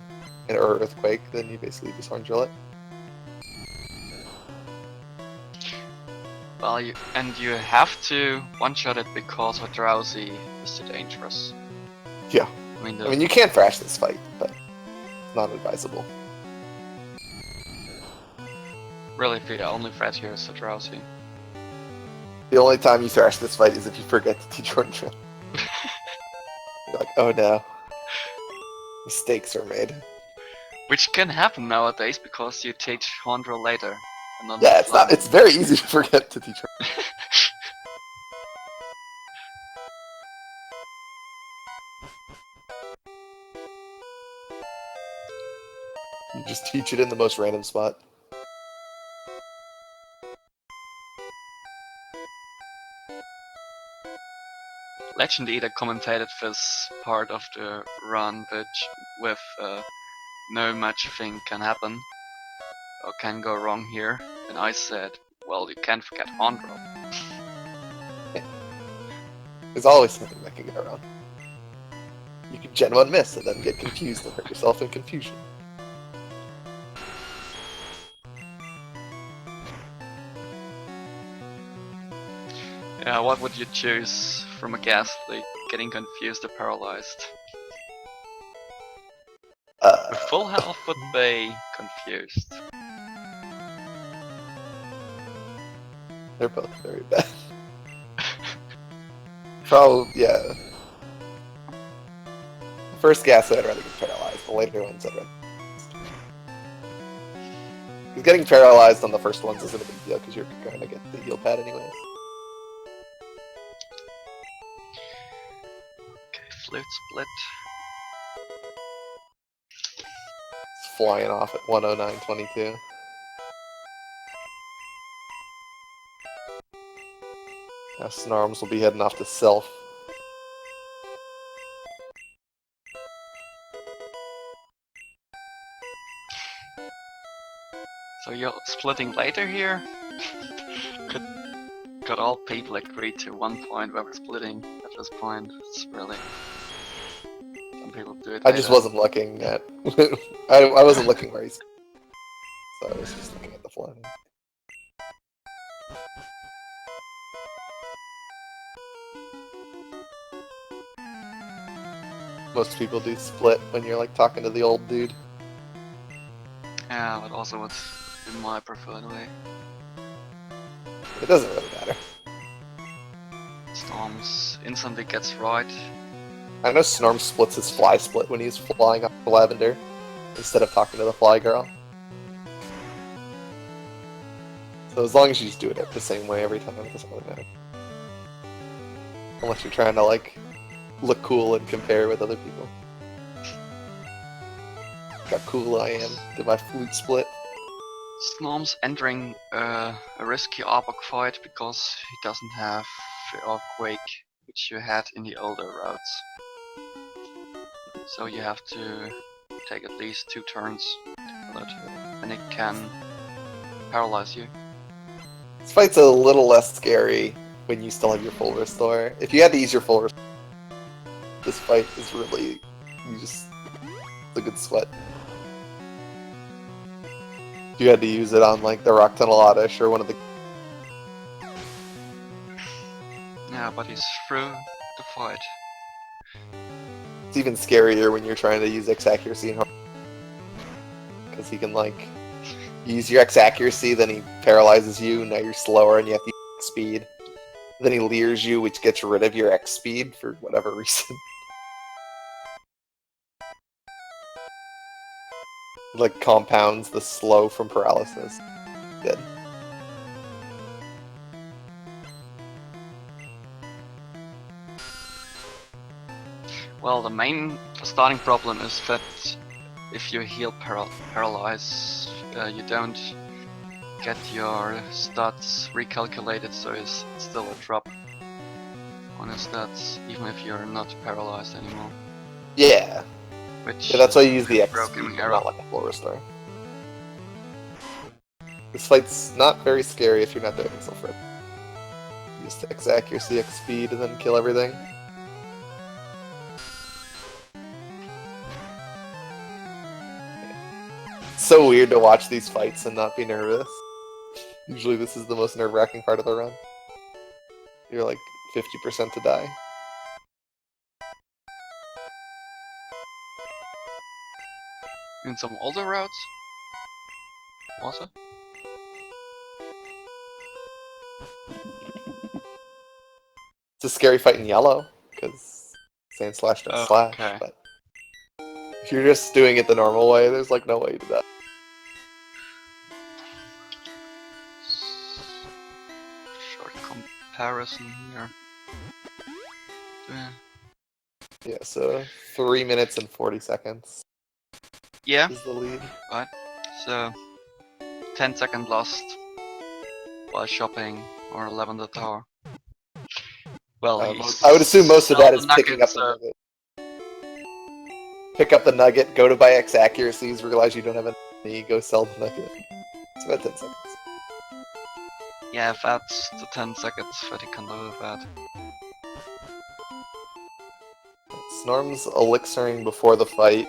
or Earthquake, then you basically just Horn Drill it. Well, you have to one-shot it because a Drowsy is too dangerous. Yeah. I mean, you can thrash this fight, but it's not advisable. Really, the only threat here is the Drowsy. The only time you thrash this fight is if you forget to teach Horn Drill. You're like, oh no. Mistakes are made. Which can happen nowadays because you teach Horn Drill later. And Yeah, it's very easy to forget to teach Horn Drill. You just teach it in the most random spot. Legend Eater commentated this part of the run, which with no much thing can happen or can go wrong here. And I said, well, you can't forget Horn Drill. There's always something that can go wrong. You can Gen 1 miss and then get confused and hurt yourself in confusion. Yeah, what would you choose from a Ghastly? Getting confused or paralyzed? With full health would be confused. They're both very bad. Probably, yeah. The first Ghastly I'd rather get paralyzed, the later ones I'd rather. Because getting paralyzed on the first ones isn't a big deal because you're going to get the heal pad anyways. Flute Split. It's flying off at 109.22. Now Snorms will be heading off to Self. So you're splitting later here? Could all people agree to one point where we're splitting at this point? It's really... Some people do it I later. just wasn't looking at... I wasn't looking where he's... So I was just looking at the flying. Most people do split when you're like talking to the old dude. Yeah, but also what's in my preferred way. It doesn't really matter. Storms instantly gets right. I know Snorm splits his fly split when he's flying up to Lavender instead of talking to the fly girl. So as long as you just do it the same way every time, it doesn't really matter. Unless you're trying to like look cool and compare with other people. Look how cool I am. Did my flute split? Snorm's entering a risky Arbok fight because he doesn't have the Earthquake which you had in the older routes. So you have to take at least 2 turns, and it can paralyze you. This fight's a little less scary when you still have your full restore. If you had to use your full restore, this fight is really, it's a good sweat. If you had to use it on like the Rock Tunnel Oddish or one of the... Yeah, but he's through the fight. It's even scarier when you're trying to use X accuracy and because he can like use your X accuracy, then he paralyzes you, now you're slower and you have to use X speed. Then he leers you, which gets rid of your X speed for whatever reason. Like compounds the slow from paralysis. Good. Well, the main starting problem is that if you heal paralyze, you don't get your stats recalculated, so it's still a drop on your stats, even if you're not paralyzed anymore. Yeah. Which Yeah, that's why you use the X broken speed, arrow. not like a full restore. This fight's not very scary if you're not doing Silver. Use X accuracy, X speed, and then kill everything. It's so weird to watch these fights and not be nervous. Usually this is the most nerve-wracking part of the run. You're like 50% to die. In some older routes? Was it? It's a scary fight in yellow, because Sand Slash don't slash, okay. but if you're just doing it the normal way, there's like no way to do that. Short comparison here. Yeah, so 3 minutes and 40 seconds Yeah, is the lead. right. So 10-second lost while shopping or Lavender Tower. Well, I would assume most of that is picking up the nugget. Pick up the nugget, go to buy X accuracies, realize you don't have any, go sell the nugget. It's about 10 seconds. Yeah, if that's the 10 seconds that he can do that. Snorms elixiring before the fight.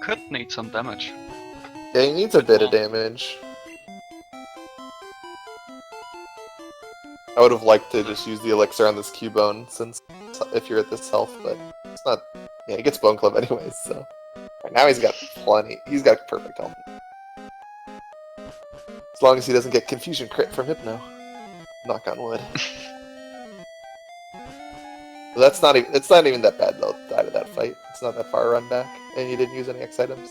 Could need some damage. Yeah, he needs a bit of damage. I would have liked to just use the elixir on this Cubone, since if you're at this health, but it's not. Yeah, he gets Bone Club anyways, so. Right now he's got plenty. He's got perfect health. As long as he doesn't get Confusion Crit from Hypno. Knock on wood. But that's not even. It's not even that bad though. Out of that fight, it's not that far a run back, and he didn't use any X items.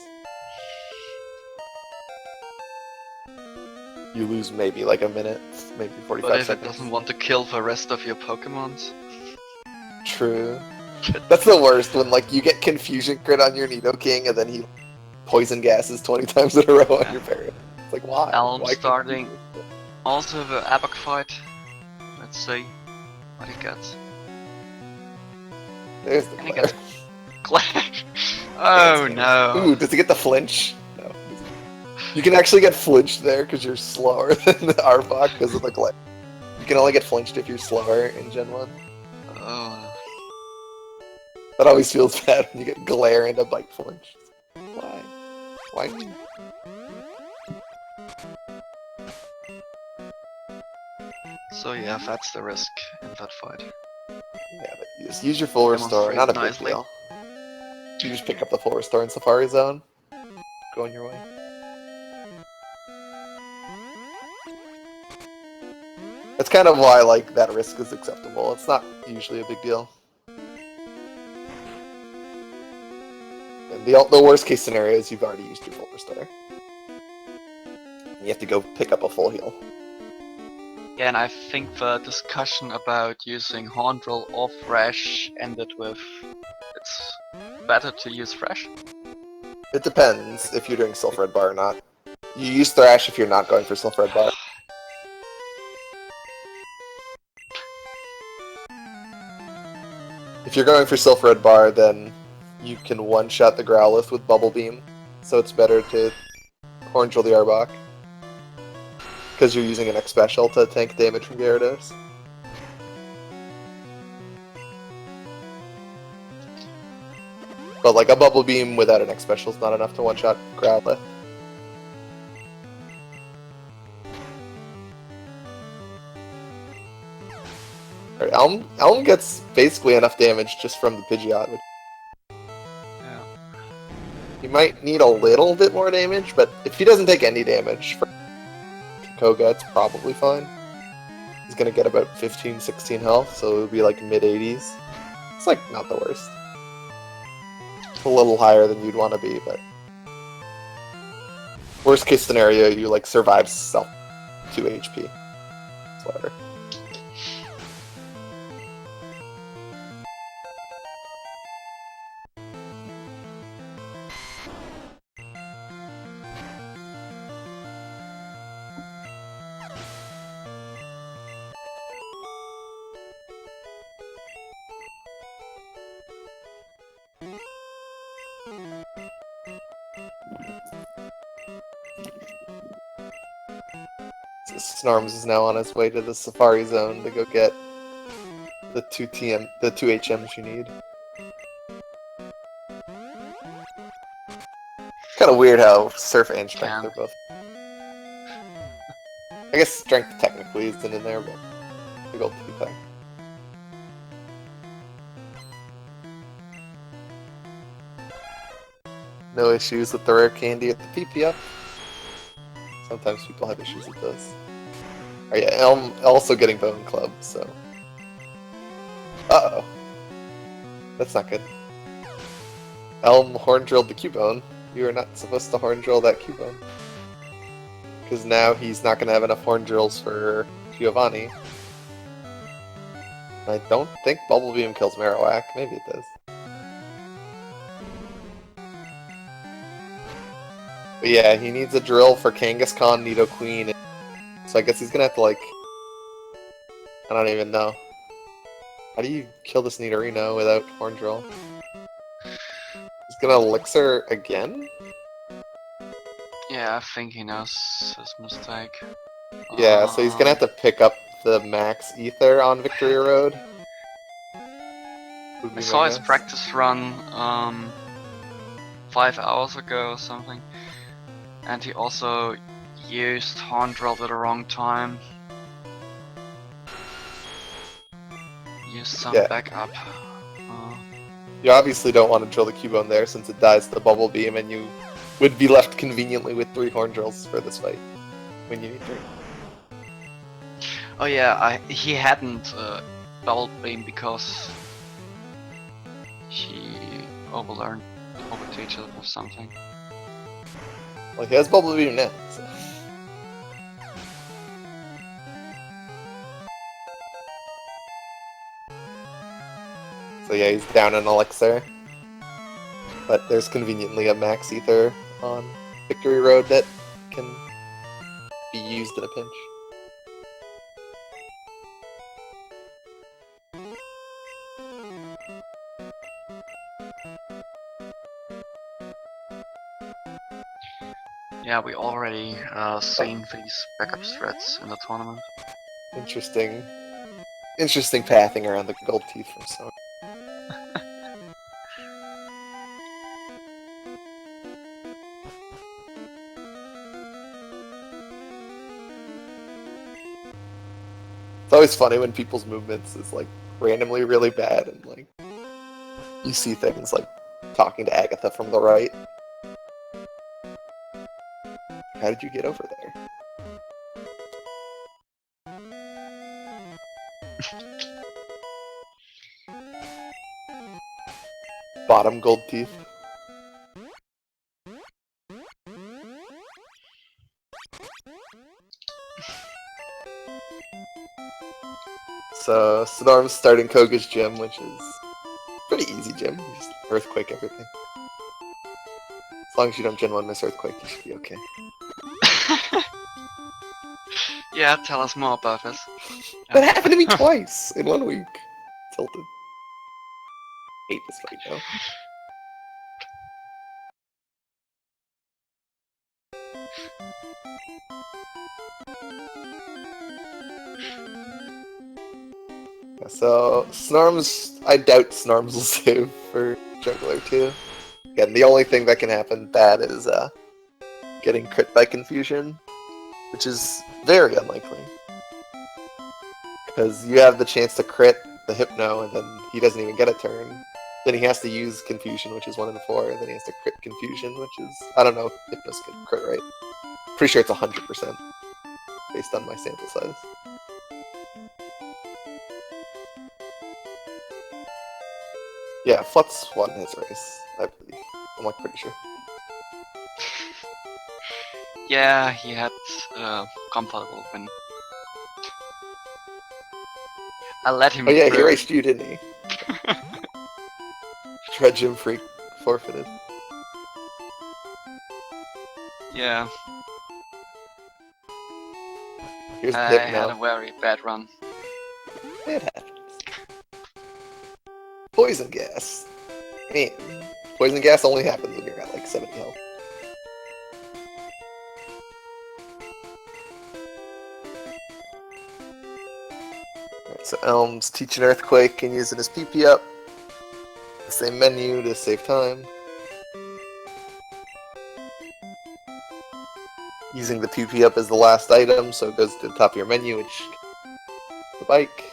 You lose maybe like a minute, maybe 45 But if seconds. it doesn't want to kill the rest of your Pokemons. True. That's the worst, when like you get Confusion Crit on your Nidoking and then he poison gases 20 times in a row on your parrot. It's like, why? Elm Why starting. Also the Epoch fight. Let's see what he gets. There's the And he glare. gets Glare. Oh no. Ooh, does he get the flinch? No. You can actually get flinched there because you're slower than the Arbok because of the glare. You can only get flinched if you're slower in Gen 1. Oh. That always feels bad when you get glare and a bite flinch. Why? Why? So yeah, that's the risk in that fight. Yeah, but you just use your full restore, not a big Nicely. deal. You just pick up the full restore in Safari Zone, go on your way. That's kind of why like that risk is acceptable. It's not usually a big deal. And the worst case scenario is you've already used your full restore. You have to go pick up a full heal. Yeah, and I think the discussion about using Hornrill or Fresh ended with it's better to use Fresh. It depends if you're doing Sylph Red Bar or not. You use Thrash if you're not going for Sylph Red Bar. if you're going for Silph Red Bar, then you can one-shot the Growlithe with Bubble Beam, so it's better to Horn Drill the Arbok. Because you're using an X Special to tank damage from Gyarados. But like a Bubble Beam without an X Special is not enough to one-shot Growlithe. Alright, Elm gets basically enough damage just from the Pidgeot. Yeah. He might need a little bit more damage, but if he doesn't take any damage from Koga, it's probably fine. He's gonna get about 15, 16 health, so it'll be like mid-80s. It's like not the worst. It's a little higher than you'd want to be, but worst case scenario, you like survive self 2 HP. It's whatever. Snorms is now on his way to the Safari Zone to go get the two HMs you need. Kind of weird how Surf and Strength are both. I guess Strength technically isn't in there, but the Gold Teeth are. No issues with the rare candy at the PP up. Sometimes people have issues with those. Oh yeah, Elm also getting Bone Club, so... Uh-oh. That's not good. Elm Horn Drilled the Cubone. You are not supposed to Horn Drill that Cubone. Because now he's not going to have enough Horn Drills for Giovanni. I don't think Bubble Beam kills Marowak. Maybe it does. But yeah, he needs a drill for Kangaskhan, Nidoqueen, so I guess he's gonna have to like... I don't even know. How do you kill this Nidorino without Horn Drill? He's gonna Elixir again? Yeah, I think he knows his mistake. Yeah, so he's gonna have to pick up the max Ether on Victory Road. I saw his practice run 5 hours ago or something. And he also used Horn Drill at the wrong time. Used some backup. You obviously don't want to drill the Cubone there since it dies to the Bubble Beam and you would be left conveniently with 3 Horn Drills for this fight. When you need 3. Oh yeah, he hadn't Bubble Beam because he overteached it or something. Well, he has Bubble Beam now, so... So yeah, he's down an Elixir. But there's conveniently a Max Ether on Victory Road that can be used in a pinch. Yeah, we already seen these backup threats in the tournament. Interesting pathing around the Gold Teeth from Summer. It's always funny when people's movements is like randomly really bad and like you see things like talking to Agatha from the right. How did you get over there? Bottom Gold Teeth. So, Snorm's starting Koga's gym, which is pretty easy gym. You just Earthquake everything. As long as you don't Gen 1 miss Earthquake, you should be okay. Yeah, tell us more about this. That happened to me twice in 1 week. Tilted. Hate this fight though. Yeah, so Snorms, I doubt Snorms will save for Juggler too. Again, the only thing that can happen bad is getting crit by confusion, which is very unlikely. Because you have the chance to crit the Hypno, and then he doesn't even get a turn. Then he has to use Confusion, which is 1 in 4, and then he has to crit Confusion, which is... I don't know if Hypno's can crit, right? Pretty sure it's 100%, based on my sample size. Yeah, Flut's won his race, I believe. I'm like pretty sure. Yeah, he had comfortable win. I let him Oh yeah, he through. raced you, didn't he? Gym Freak forfeited. Yeah, Here's the I Hypno. had a very bad run. It happens. Poison gas. Man, poison gas only happens when you're at like 70 health. Alright, so Elm's teaching Earthquake and using his PP up. The same menu to save time. Using the PP up as the last item, so it goes to the top of your menu, which the bike.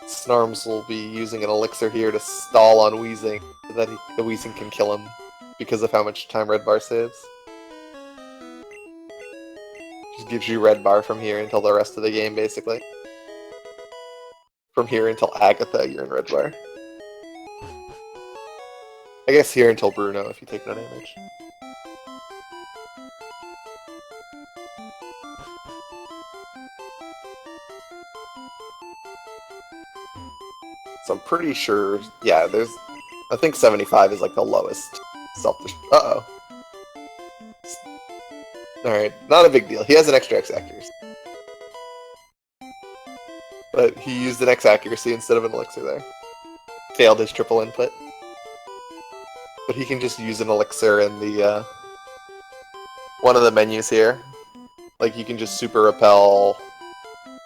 Snorms will be using an elixir here to stall on Wheezing, so that the Wheezing can kill him because of how much time Red Bar saves. Just gives you Red Bar from here until the rest of the game, basically. From here until Agatha, you're in Red Bar. I guess here until Bruno, if you take no damage. So I'm pretty sure, yeah, I think 75 is like the lowest self-destruct. Uh-oh. Alright, not a big deal. He has an extra X accuracy. But he used an X accuracy instead of an elixir there. Failed his triple input. But he can just use an elixir in the, one of the menus here. Like, he can just super repel,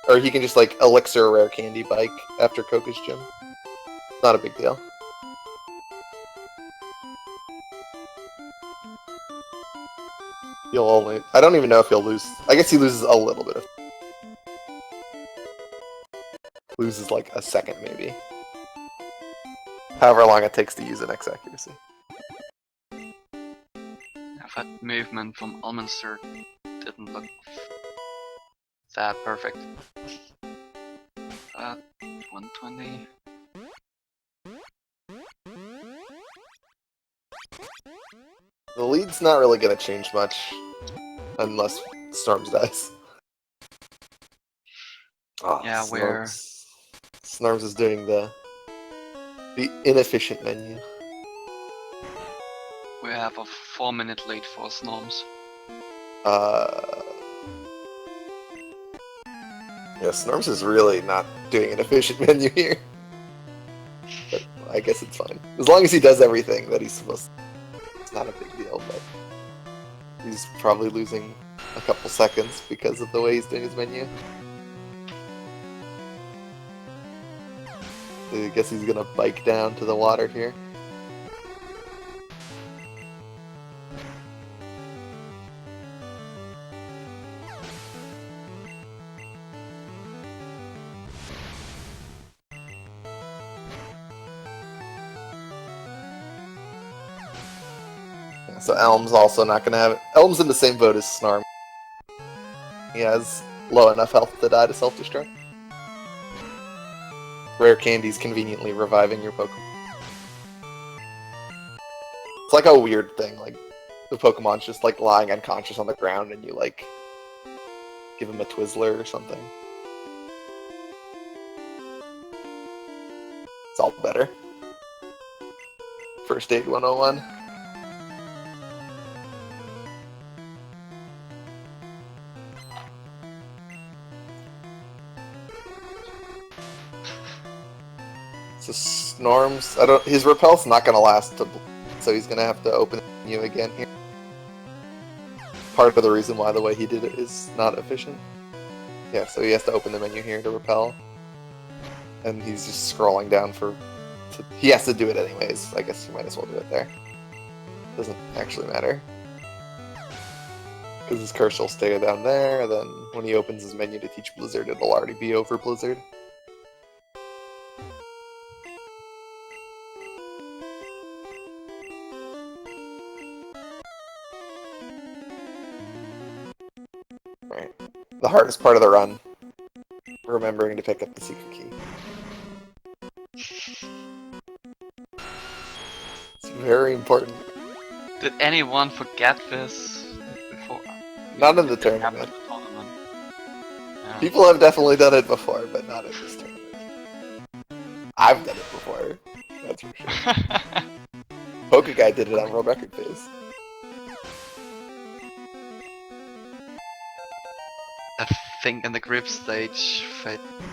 or he can just, like, elixir a rare candy bike after Coco's Gym. Not a big deal. He'll only... I don't even know if he'll lose... I guess he loses a little bit of... Loses, like, a second, maybe. However long it takes to use an X accuracy. That movement from Elminster didn't look that perfect. 120. The lead's not really going to change much. Unless Storms dies. Oh, Yeah, Snorms is doing the inefficient menu. we have a 4-minute lead for Snorms. Yeah, Snorms is really not doing an efficient menu here. But I guess it's fine. As long as he does everything that he's supposed to. It's not a big deal, but he's probably losing a couple seconds because of the way he's doing his menu. I guess he's gonna bike down to the water here. So Elm's also not gonna have it. Elm's in the same boat as Snarm. He has low enough health to die to self-destruct. Rare candy's conveniently reviving your Pokemon. It's like a weird thing, like the Pokemon's just like lying unconscious on the ground and you like give him a Twizzler or something. It's all better. First Aid 101. So Snorms, his repel's not gonna last to, so he's gonna have to open the menu again here. Part of the reason why the way he did it is not efficient. Yeah, so he has to open the menu here to repel. And he's just scrolling down he has to do it anyways. I guess you might as well do it there. Doesn't actually matter. Because his cursor will stay down there, then when he opens his menu to teach Blizzard, it'll already be over Blizzard. Right. The hardest part of the run, remembering to pick up the secret key. It's very important. Did anyone forget this before? Not in the tournament. Yeah. People have definitely done it before, but not in this tournament. I've done it before, that's for sure. Poke Guy did it on World Record Phase. I think in the group stage,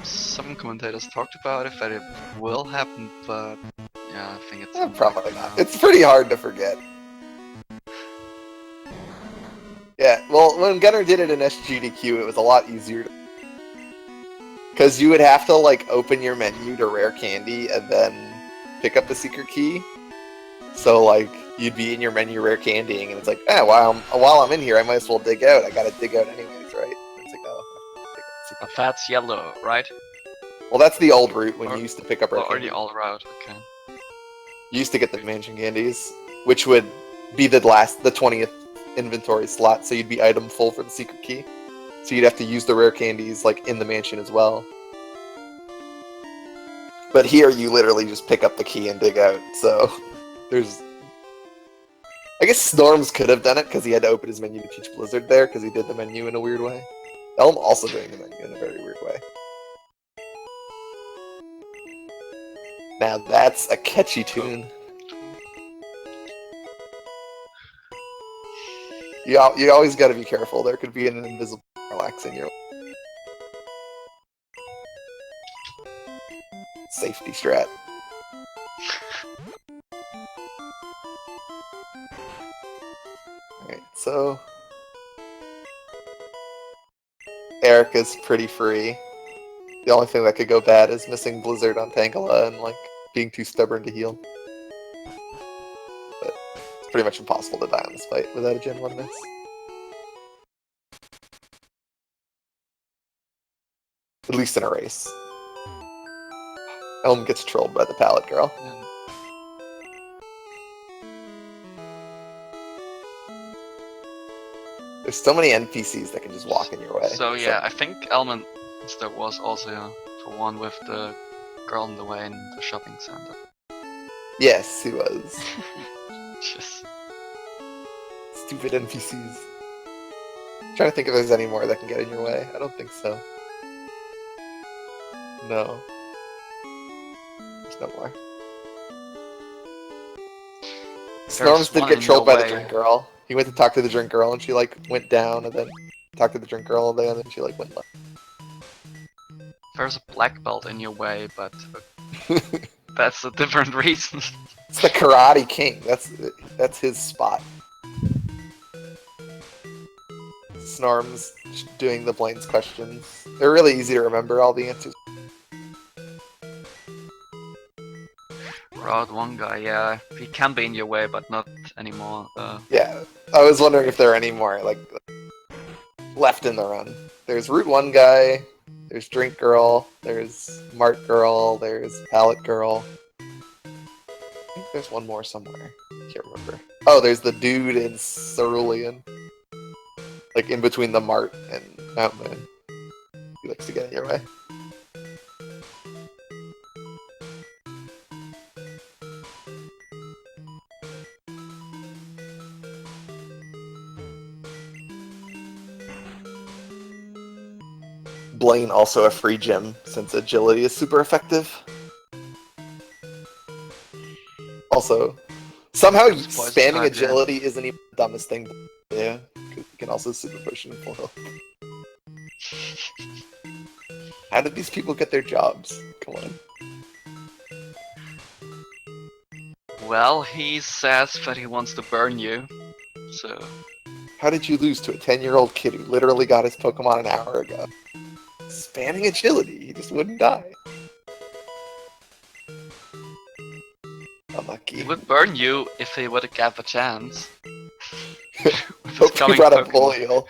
some commentators talked about it, that it will happen, but yeah, I think it's... probably not. It's pretty hard to forget. Yeah, well, when Gunnar did it in SGDQ, it was a lot easier to... Because you would have to, like, open your menu to rare candy and then pick up the secret key. So, like, you'd be in your menu rare candying, and it's like, while I'm in here, I might as well dig out. I gotta dig out anyways, right? It's like, but that's yellow, right? Well, that's the old route when you used to pick up rare candy. Or the old route, okay. You used to get the mansion candies, which would be the 20th inventory slot, so you'd be item full for the secret key. So you'd have to use the rare candies, like, in the mansion as well. But here, you literally just pick up the key and dig out, so... There's... I guess Snorms could have done it, because he had to open his menu to teach Blizzard there, because he did the menu in a weird way. Elm also doing the menu in a very weird way. Now that's a catchy tune. You always gotta be careful, there could be an invisible relax in your... Safety strat. Alright, so... Erica's pretty free. The only thing that could go bad is missing Blizzard on Tangela and, like, being too stubborn to heal. But it's pretty much impossible to die on this fight without a Gen 1 miss. At least in a race. Elm gets trolled by the pallet girl. There's so many NPCs that can just walk in your way. So yeah, I think Elminster was also the one with the girl in the way in the shopping center. Yes, he was. Just... Stupid NPCs. I'm trying to think if there's any more that can get in your way. I don't think so. No. There's no more. Snorms did get trolled by the drink girl. He went to talk to the drink girl and she, like, went down and then talked to the drink girl and then she, like, went left. There's a black belt in your way, but that's a different reason. It's the Karate King. That's his spot. Snorms doing the Blaine's questions. They're really easy to remember, all the answers. Route 1 guy, yeah. He can be in your way, but not anymore. Yeah, I was wondering if there are any more, like, left in the run. There's Route 1 guy, there's Drink Girl, there's Mart Girl, there's Pallet Girl. I think there's one more somewhere. I can't remember. Oh, there's the dude in Cerulean. Like, in between the Mart and Mount Moon. He likes to get in your way. Blaine also a free gem, since agility is super effective. Also, somehow spamming agility isn't even the dumbest thing to do, because you can also super potion full health. How did these people get their jobs? Come on. Well, he says that he wants to burn you. So. How did you lose to a 10-year-old kid who literally got his Pokemon an hour ago? Spamming agility, he just wouldn't die. Unlucky. He would burn you if he would have got the chance. Hope you brought up Volio.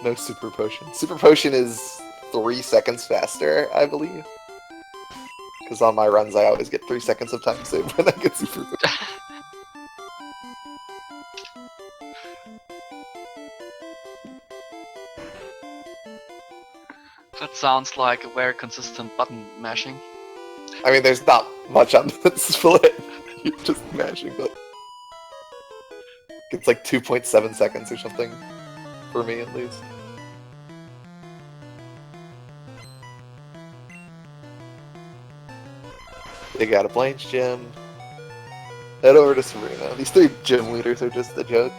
No Super Potion. Super Potion is 3 seconds faster, I believe. Because on my runs, I always get 3 seconds of time save when I get Super Potion. That sounds like a very consistent button mashing. I mean, there's not much on the split. You're just mashing, but it's like 2.7 seconds or something. For me, at least. They got a Blanche gym. Head over to Serena. These 3 gym leaders are just a joke.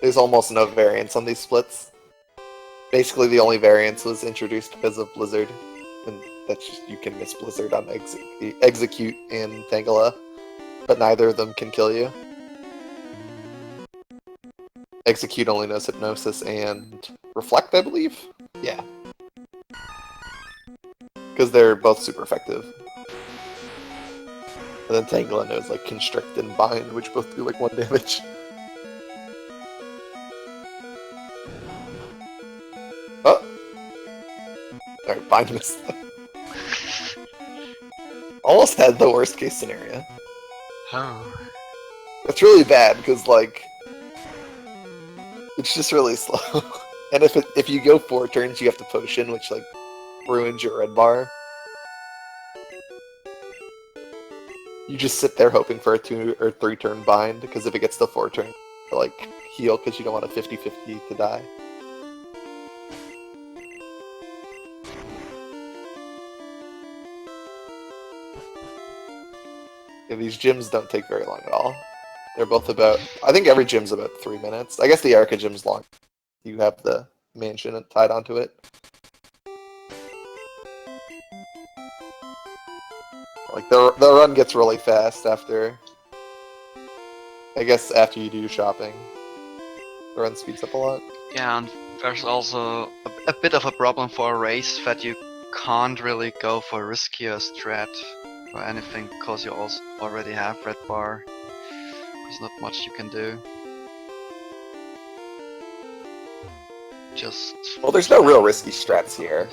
There's almost no variance on these splits. Basically, the only variance was introduced because of Blizzard. And that's just, you can miss Blizzard on Execute and Tangela, but neither of them can kill you. Execute only knows Hypnosis and Reflect, I believe? Yeah. Because they're both super effective. And then Tangela knows like Constrict and Bind, which both do like 1 damage. Oh! Alright, Bind missed. Almost had the worst case scenario. Oh. It's really bad, because like... it's just really slow. And if you go 4 turns, you have to potion, which like ruins your red bar. You just sit there hoping for a 2 or 3 turn bind, because if it gets to 4 turns, you like heal because you don't want a 50-50 to die. Yeah, these gyms don't take very long at all. They're both about, I think every gym's about 3 minutes. I guess the Arca gym's long. You have the mansion tied onto it. Like the run gets really fast after, I guess after you do shopping. The run speeds up a lot. Yeah, and there's also a bit of a problem for a race that you can't really go for riskier strat or anything because you also already have red bar. There's not much you can do. Just... well, there's no real risky strats here.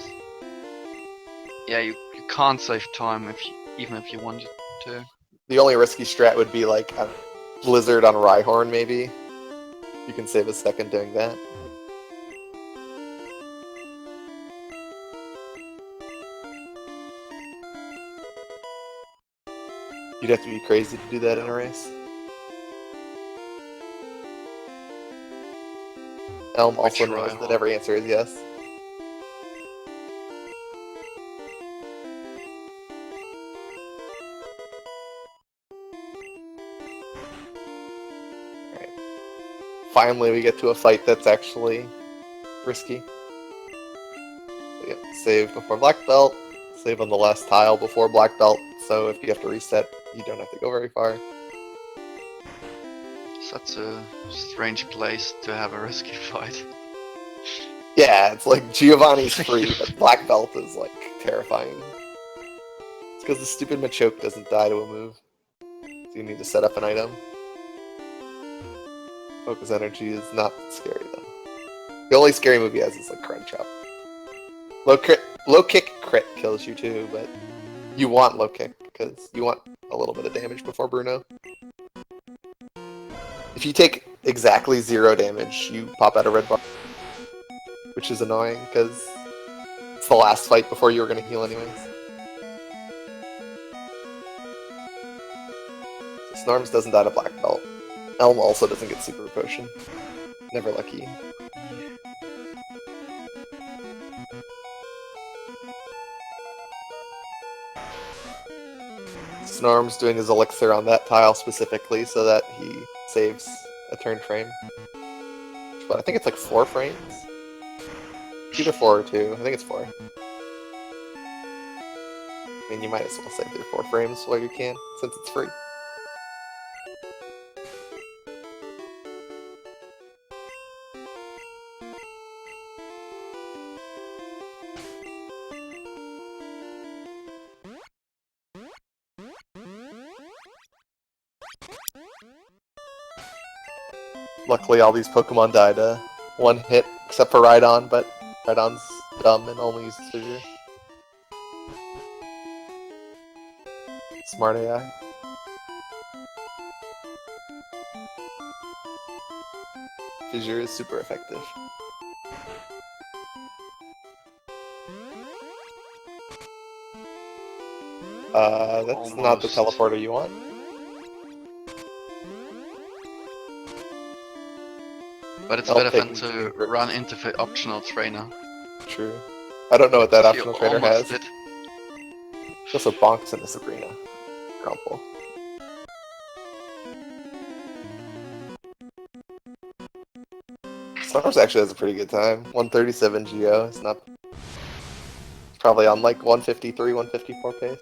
Yeah, you can't save time even if you wanted to. The only risky strat would be like a Blizzard on Rhyhorn, maybe. You can save a second doing that. You'd have to be crazy to do that in a race. Elm also knows that every answer is yes. Alright. Finally we get to a fight that's actually risky. So yeah, save before black belt, save on the last tile before black belt, so if you have to reset, you don't have to go very far. Such a strange place to have a risky fight. Yeah, it's like Giovanni's free, but black belt is like terrifying. It's because the stupid Machoke doesn't die to a move. So you need to set up an item. Focus energy is not scary though. The only scary move he has is like Crunch Up. Low kick crit kills you too, but you want low kick because you want a little bit of damage before Bruno. If you take exactly 0 damage, you pop out a red bar, which is annoying because it's the last fight before you were going to heal anyways. So Snorms doesn't die to black belt. Elm also doesn't get super potion. Never lucky. Snorms doing his elixir on that tile specifically so that he saves a turn frame. But I think it's like 4 frames. It's either 4 or 2. I think it's 4. I mean, you might as well save your 4 frames while you can, since it's free. Luckily, all these Pokemon died 1 hit, except for Rhydon, but Rhydon's dumb and only uses Fissure. Smart AI. Fissure is super effective. That's not the teleporter you want. But it's better than to run into the optional trainer. True. I don't know what that optional You trainer has. did. He also bonks in this arena. Crumple. Snorms actually has a pretty good time. 137 Geo. It's not. It's probably on like 153, 154 pace.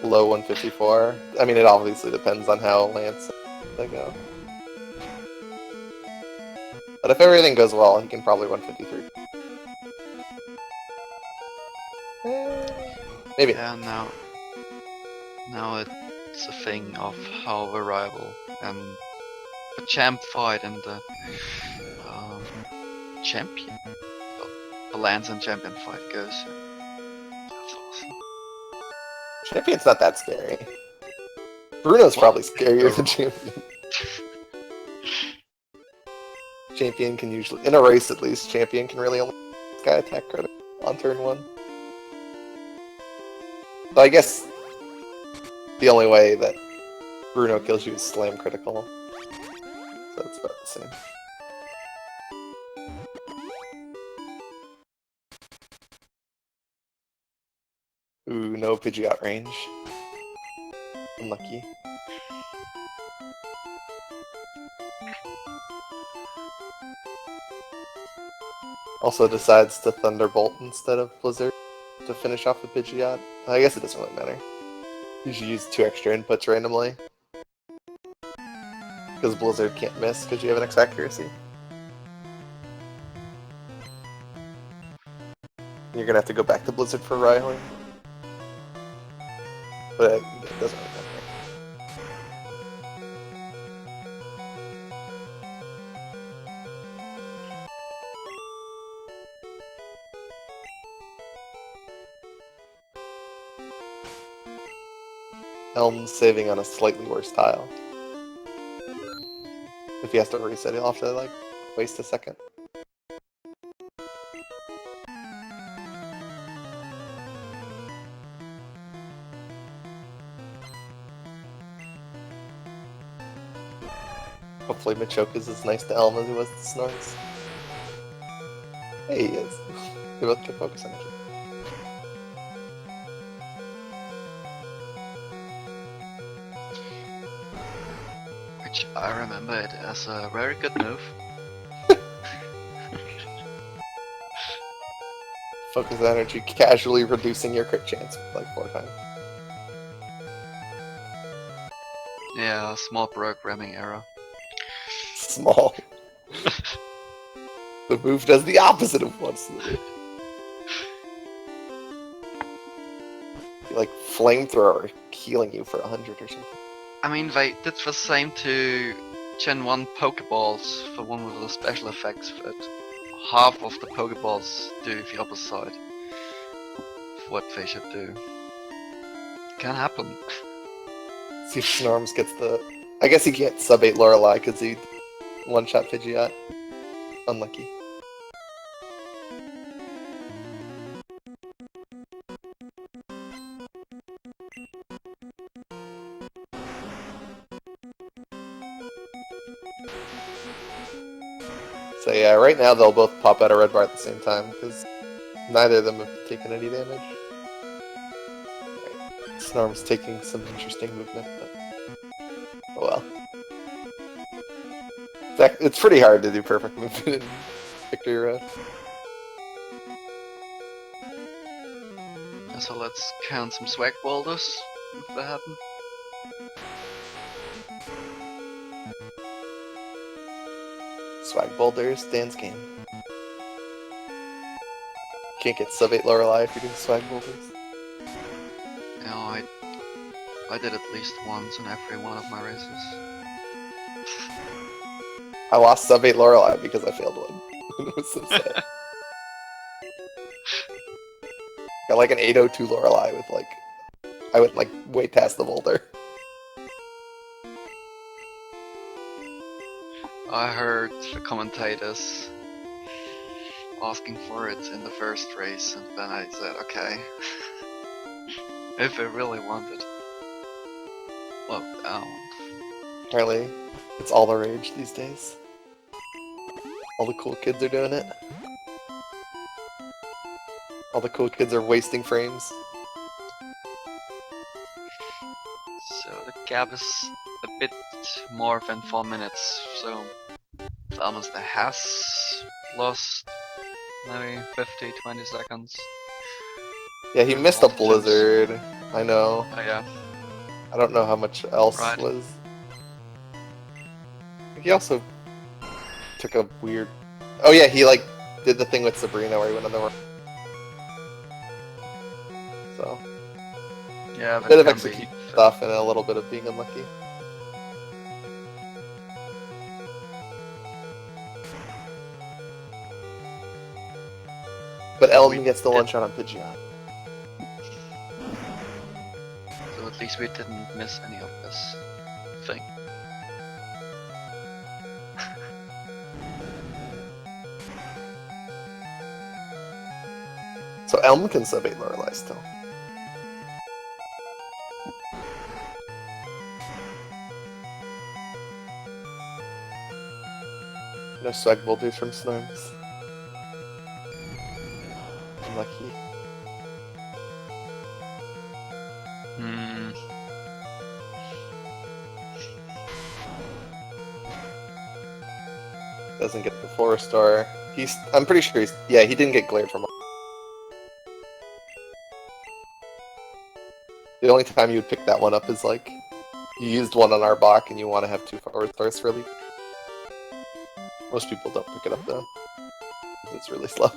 Low 154. I mean, it obviously depends on how Lance they go. But if everything goes well, he can probably 153. Maybe. Yeah, now it's a thing of how variable and the champ fight and the champion, the Lance and champion fight goes. That's awesome. Champion's not that scary. Bruno's probably scarier than Champion. Champion can usually, in a race at least, Champion can really only Sky attack credit on turn 1. So I guess the only way that Bruno kills you is slam critical. So it's about the same. Ooh, no Pidgeot range. Unlucky. Also decides to Thunderbolt instead of Blizzard to finish off the Pidgeot. I guess it doesn't really matter. You should use 2 extra inputs randomly. Because Blizzard can't miss because you have an X accuracy. You're gonna have to go back to Blizzard for Rhyhorn. But it doesn't really matter. Elm's saving on a slightly worse tile. If he has to reset, he'll have to, like, waste a second. Hopefully Machoke is as nice to Elm as he was to Snorks. Hey, he is. They both get focus energy. Which I remember it as a very good move. Focus energy, casually reducing your crit chance like 4 times. Yeah, small programming error. Small. The move does the opposite of what's needed. Like flamethrower healing you for 100 or something. I mean, they did the same to Gen 1 Pokeballs for one of the special effects, but half of the Pokeballs do the opposite of what they should do. Can happen. See if Snorms gets the... I guess he can't sub-8 Lorelei because he one-shot Pidgeot. Unlucky. So yeah, right now they'll both pop out a red bar at the same time, because Neither of them have taken any damage. Right. Snorm's taking some interesting movement, but oh well. It's pretty hard to do perfect movement in Victory Road. So let's count some swag boulders if they happen. Swag boulders, Dan's game. Can't get sub 8 Lorelei if you're doing swag boulders. Yeah, I did at least once in every one of my races. I lost sub 8 Lorelei because I failed one. It was so sad. Got like an 802 Lorelei with like, I went like way past the boulder. I heard the commentators asking for it in the first race, and then I said, okay, if I really want it. Well, Apparently, it's all the rage these days. All the cool kids are doing it. All the cool kids are wasting frames. so the gap is a bit more than 4 minutes, so Elminster has lost maybe 50-20 seconds. Yeah, he missed a blizzard. I know. Oh yeah. I don't know how much else Right. was. He also took a weird. Oh yeah, he like did the thing with Sabrina where he went on the run. So Yeah, a bit of execution stuff and a little bit of being unlucky. But Elmin gets the one shot on Pidgeot. So at least we didn't miss any of this thing. So Elm can sub 8 Lorelei still. No swag boulders from Snorms. Unlucky. Doesn't get the full restore. I'm pretty sure he didn't get glared from. The only time you would pick that one up is like, you used one on Arbok and you want to have 2 full restores for relief. Most people don't pick it up though, because it's really slow.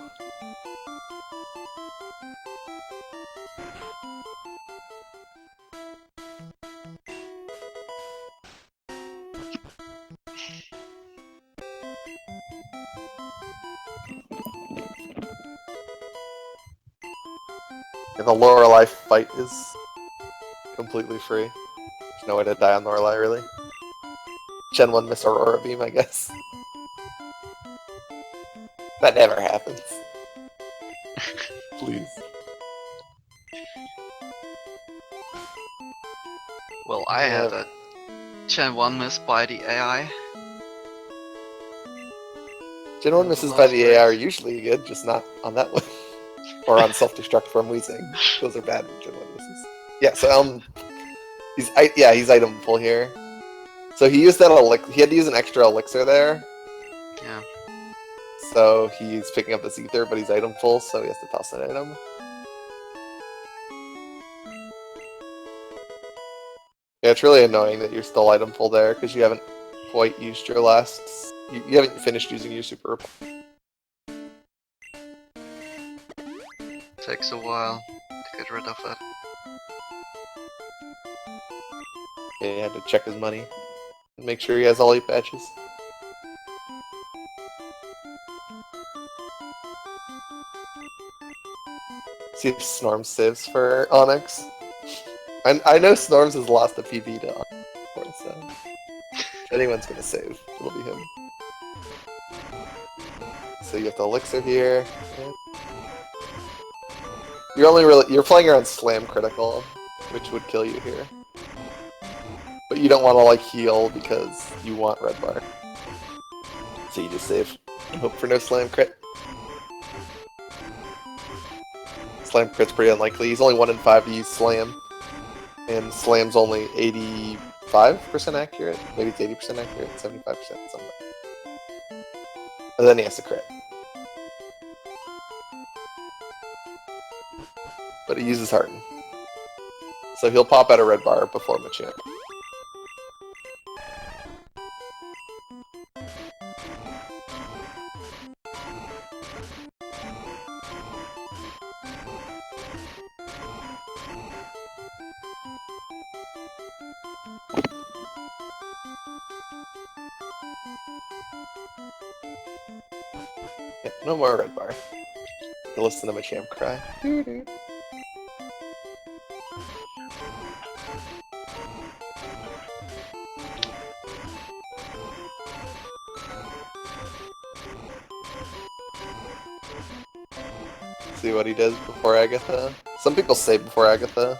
And the Lorelei fight is completely free. There's no way to die on Lorelei, really. Gen 1 miss Aurora Beam, I guess. That never happens. Please. Well, I had a Gen 1 miss by the AI. Gen 1 misses by the AI are usually good, just not on that one. Or on self-destruct from Weezing. Those are bad Gen 1 misses. Yeah, so he's item full here. So he used that elixir. He had to use an extra elixir there. Yeah. So he's picking up this ether, but he's item full, so he has to toss an item. Yeah, it's really annoying that you're still item full there because you haven't quite used your last. You haven't finished using your super. Takes a while to get rid of that. Yeah, he had to check his money and make sure he has all 8 patches. See if Snorms saves for Onyx. I know Snorms has lost a PB to Onyx, so if anyone's gonna save, it'll be him. So you have the elixir here. Yeah. You're playing around Slam Critical, which would kill you here. But you don't want to like heal because you want red bar. So you just save and hope for no Slam crit. Slam crit's pretty unlikely. He's only 1 in 5 to use Slam. And Slam's only 85% accurate. Maybe it's 80% accurate, 75%, something. And then he has to crit. But he uses Harden. So he'll pop out a red bar before Machamp. Yeah, no more red bar. You'll listen to Machamp cry. See what he does before Agatha. Some people say before Agatha.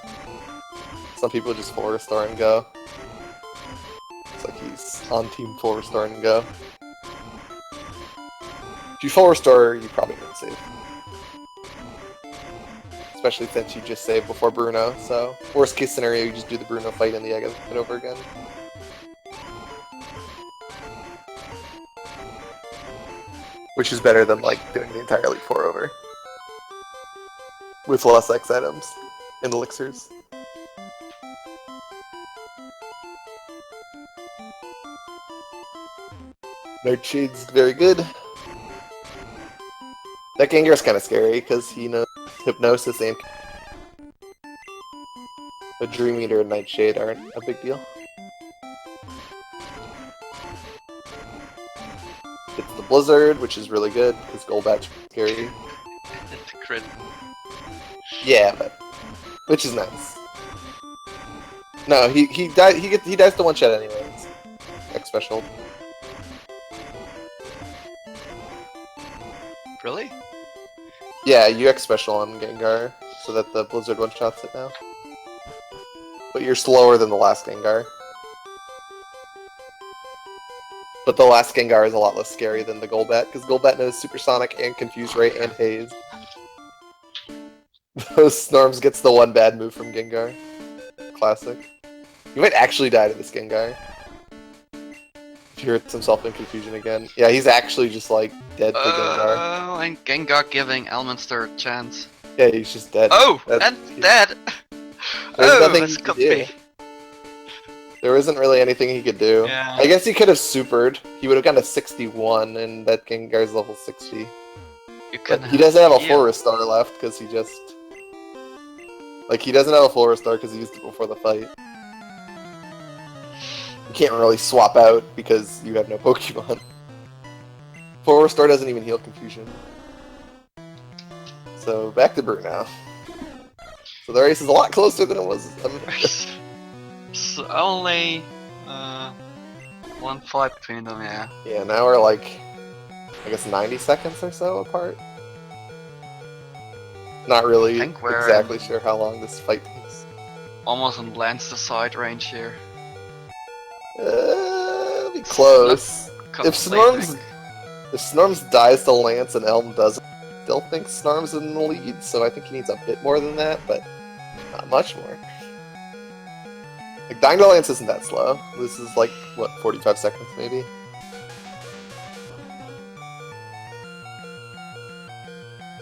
Some people just 4-star and go. It's like he's on team 4-star and go. If you 4-star, you probably don't save. Especially since you just saved before Bruno, so worst case scenario, you just do the Bruno fight and the Agatha fight over again. Which is better than like doing the entire Elite 4 over. With less X items and elixirs. Nightshade's very good. That Gengar's kind of scary because he knows Hypnosis and a Dream Eater and Nightshade aren't a big deal. It's the Blizzard, which is really good because Golbat's scary. It's a crit. Yeah, but which is nice. No, he dies to one shot anyways. X special. Really? Yeah, you X special on Gengar so that the Blizzard one shots it now. But you're slower than the last Gengar. But the last Gengar is a lot less scary than the Golbat because Golbat knows Supersonic and Confuse Ray and Haze. Those Snorms gets the one bad move from Gengar. Classic. You might actually die to this Gengar. If he hurts himself in Confusion again. Yeah, he's actually just like dead to Gengar. Oh, and Gengar giving Elminster a chance. Yeah, he's just dead. Oh, and dead! There's nothing this he could could do. be. There isn't really anything he could do. Yeah. I guess he could have supered. He would have gotten to 61, and that Gengar's level 60. But he doesn't have a full restore left because he just. Like, he doesn't have a full restore because he used it before the fight. You can't really swap out because you have no Pokemon. Full restore doesn't even heal Confusion. So, back to Bruno. So the race is a lot closer than it was. It's only one fight between them, yeah. Yeah, now we're like, I guess 90 seconds or so apart. Not really exactly sure how long this fight takes. Almost on Lance the side range here. Be close. If Snorms dies to Lance and Elm doesn't, I still think Snorms in the lead, so I think he needs a bit more than that, but not much more. Like, dying to Lance isn't that slow. This is like, what, 45 seconds maybe?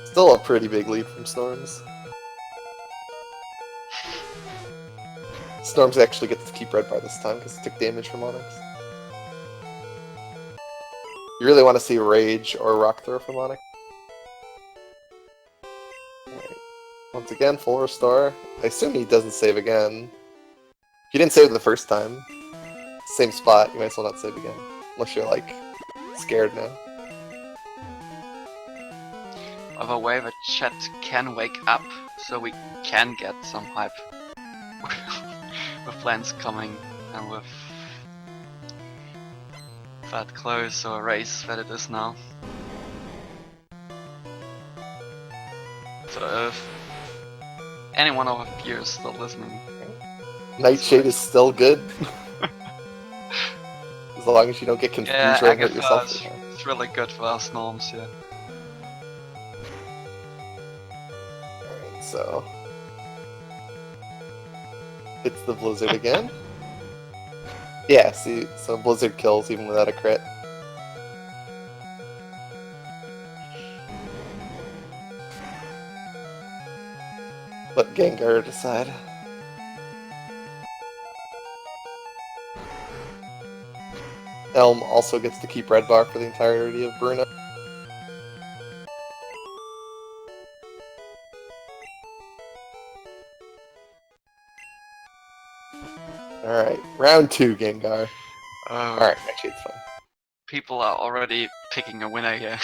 Still a pretty big lead from Snorms. Snorms actually gets to keep Red Bar this time because it took damage from Onyx. You really want to see Rage or Rock Throw from Onyx. Alright. Once again, full restore. I assume he doesn't save again. If you didn't save the first time, same spot, you might as well not save again. Unless you're, like, scared now. Of a way that chat can wake up, so we can get some hype. With Lance coming, and with that close or a race that it is now. So if any one of you is still listening, Nightshade is still good. As long as you don't get confused or hurt yourself. It's really good for us norms, yeah. Alright, so... Hits the Blizzard again. Yeah, see, so Blizzard kills even without a crit. Let Gengar decide. Elm also gets to keep Red Bar for the entirety of Bruno. Alright, round 2, Gengar. Alright, actually it's fine. People are already picking a winner here.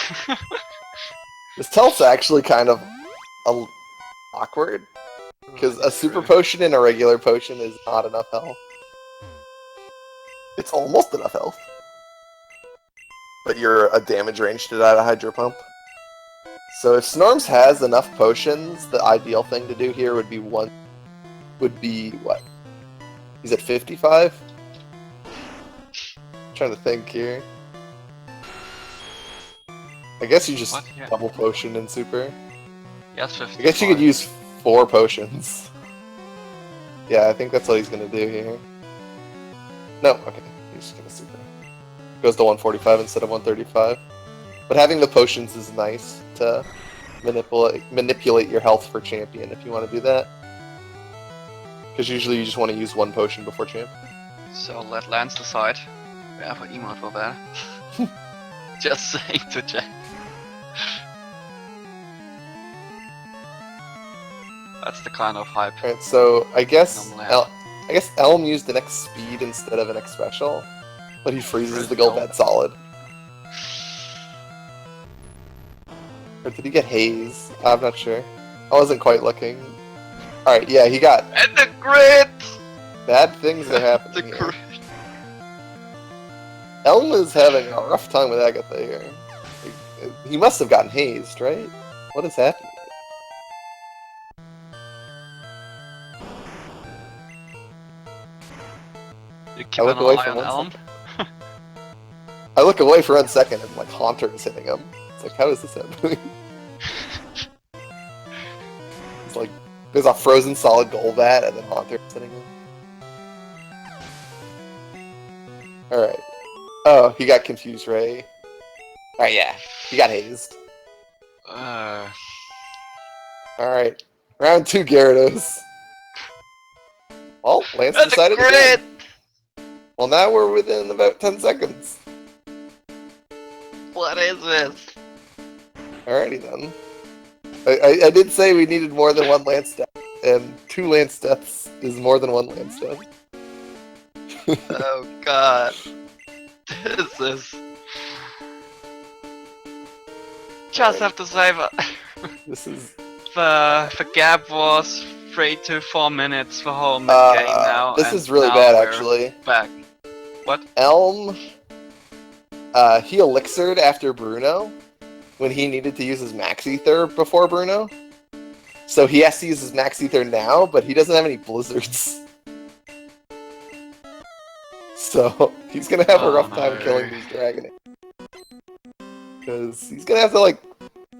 This tilt's actually kind of awkward, because a super potion and a regular potion is not enough health. It's almost enough health. But you're a damage range to die to Hydro Pump. So if Snorms has enough potions, the ideal thing to do here would be what? He's at 55? I'm trying to think here. I guess you just double potion in super. Yes, 55. I guess you could use 4 potions. Yeah, I think that's what he's gonna do here. No, okay, he's just gonna super. Goes to 145 instead of 135. But having the potions is nice to manipulate your health for champion if you want to do that. Because usually you just want to use 1 potion before champ. So let Lance decide. We have an emote for that. Just saying to Jack. That's the kind of hype. Alright, so I guess Elm used an X speed instead of an X special, but he freezes the Golbat solid. Or did he get Haze? I'm not sure. I wasn't quite looking. Alright, yeah, he got... And the grid! Bad things are happening here. Elm is having a rough time with Agatha here. He must have gotten hazed, right? What is happening? You keep an eye on Elm? I look away for 1 second and like Haunter is hitting him. It's like, how is this happening? It's like, there's a frozen solid Golbat and then Haunter is hitting him. Alright. Oh, he got Confused Ray. Alright, yeah. He got hazed. Alright. Round 2 Gyarados. Well, Lance decided to win. Well, now we're within about 10 seconds. What is this? Alrighty then. I did say we needed more than 1 Lance death, and 2 Lance deaths is more than 1 Lance death. Oh god. This is... Just have to say that This is... the gap was 3 to 4 minutes for whole mid-game now. This is really bad, actually. Back. What? Elm... he elixired after Bruno, when he needed to use his Max Ether before Bruno. So he has to use his Max Ether now, but he doesn't have any Blizzards. So he's gonna have a rough time killing these Dragonite. Because he's gonna have to, like...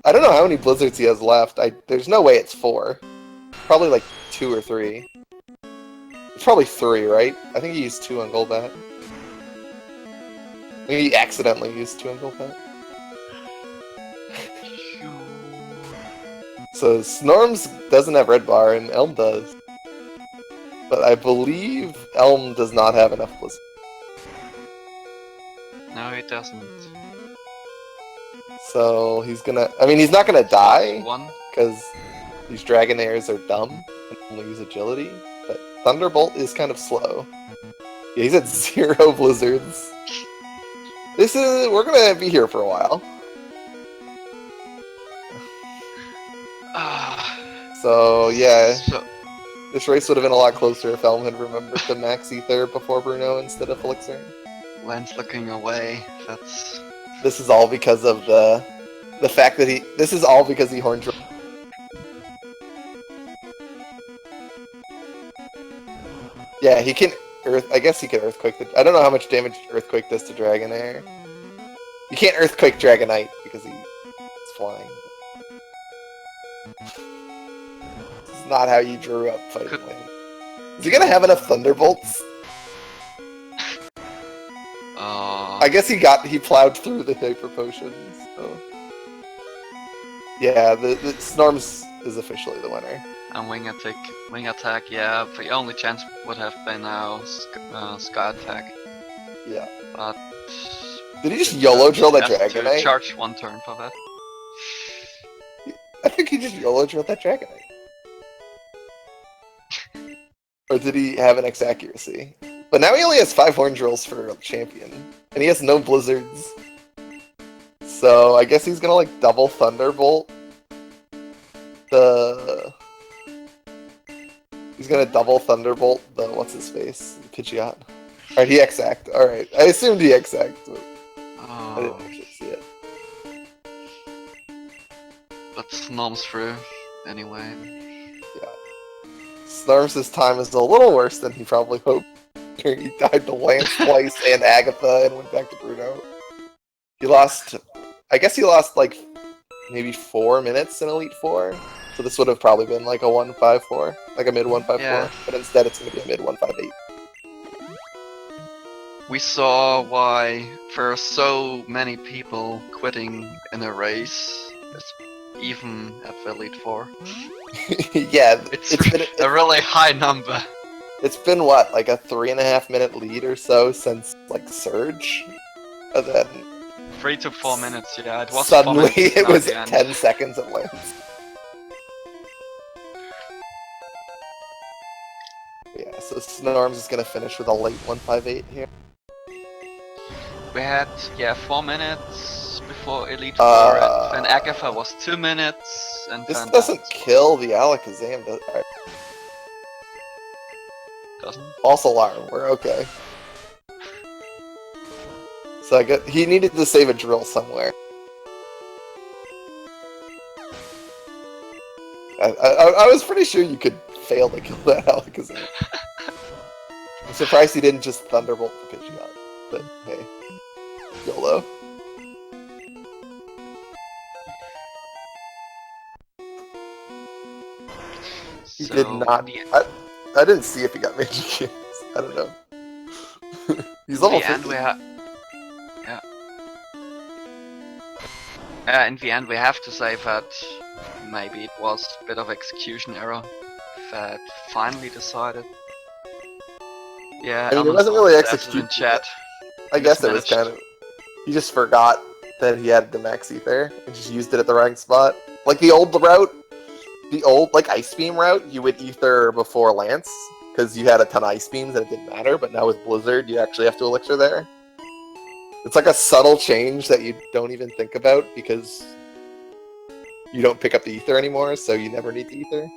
I don't know how many Blizzards he has left. There's no way it's 4. Probably like 2 or 3. It's probably 3, right? I think he used 2 on Golbat. I think he accidentally used 2 on Golbat. So Snorms doesn't have Red Bar and Elm does. But I believe Elm does not have enough Blizzard. No, he doesn't. So he's gonna... I mean, he's not gonna die, 1. because these Dragonairs are dumb and only use Agility, but Thunderbolt is kind of slow. Yeah, he's at 0 Blizzards. We're gonna be here for a while. So, yeah. This race would have been a lot closer if Elm had remembered the Max Ether before Bruno instead of Elixir. Lance looking away, that's... This is all because of the fact that he... This is all because he horned... Yeah, he can... I guess he can Earthquake... I don't know how much damage Earthquake does to Dragonair. You can't Earthquake Dragonite because he's flying. not how you drew up Fighting Lane. Is he gonna have enough Thunderbolts? I guess he plowed through the Hyper Potions, so... Yeah, the Snorms is officially the winner. And Wing Attack, yeah, the only chance would have been now Sky Attack. Yeah. But... Did he just YOLO drill that Dragonite? Charge 1 turn for that. I think he just YOLO drilled that Dragonite. Or did he have an X accuracy? But now he only has 5 Horn Drills for Champion. And he has no Blizzards. So I guess he's gonna like double Thunderbolt. He's gonna double Thunderbolt the what's his face? Pidgeot. Alright, he X-Act. Alright. I assumed he X-Act, but I didn't actually see it. But Snorms through anyway. Yeah. Snorms' time is a little worse than he probably hoped. He died to Lance twice and Agatha and went back to Bruno. He lost, I guess he lost like maybe 4 minutes in Elite Four. So this would have probably been like a 1-5-4, like a mid 1-5-4. Yeah. But instead it's going to be a mid 1-5-8. We saw why there are so many people quitting in a race, even at the Elite Four. Yeah, it's been a really high number. It's been what, like a 3.5 minute lead or so since like Surge? And then 3 to 4 minutes, yeah. It was suddenly it was at 10 seconds at Lance. Yeah, so Snorms is gonna finish with a late 1-5-8 here. We had 4 minutes before Elite Four, and Agatha was 2 minutes, and this then doesn't kill the Alakazam, does it? Doesn't. False alarm, we're okay. So I guess he needed to save a drill somewhere. I was pretty sure you could fail to kill that Alakazam. I'm surprised he didn't just Thunderbolt the Pidgeot, but hey, YOLO. He did not. I didn't see if he got Magic Cubes. I don't know. He's level 50. In the end, we have to say that maybe it was a bit of execution error that finally decided. Yeah, I mean, it wasn't really in execution. Chat. I guess it was kind of. He just forgot that he had the Max Ether and just used it at the right spot. Like the old route. The old, like, Ice Beam route, you would Ether before Lance, because you had a ton of Ice Beams and it didn't matter, but now with Blizzard, you actually have to Elixir there. It's like a subtle change that you don't even think about, because you don't pick up the Ether anymore, so you never need the Ether.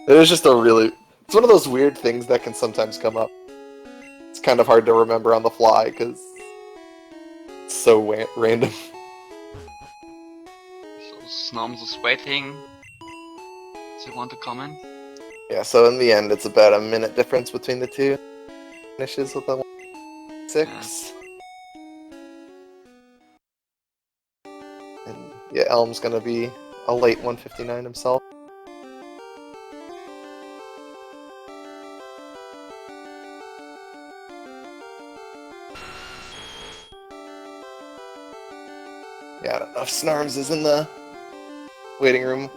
It was just a really... It's one of those weird things that can sometimes come up. It's kind of hard to remember on the fly, because it's so random. Snorms is waiting. Does he want to come in? Yeah, so in the end, it's about a minute difference between the two finishes with the 1-6. And yeah, Elm's gonna be a late 159 himself. Yeah, I don't know if Snorms is in the waiting room.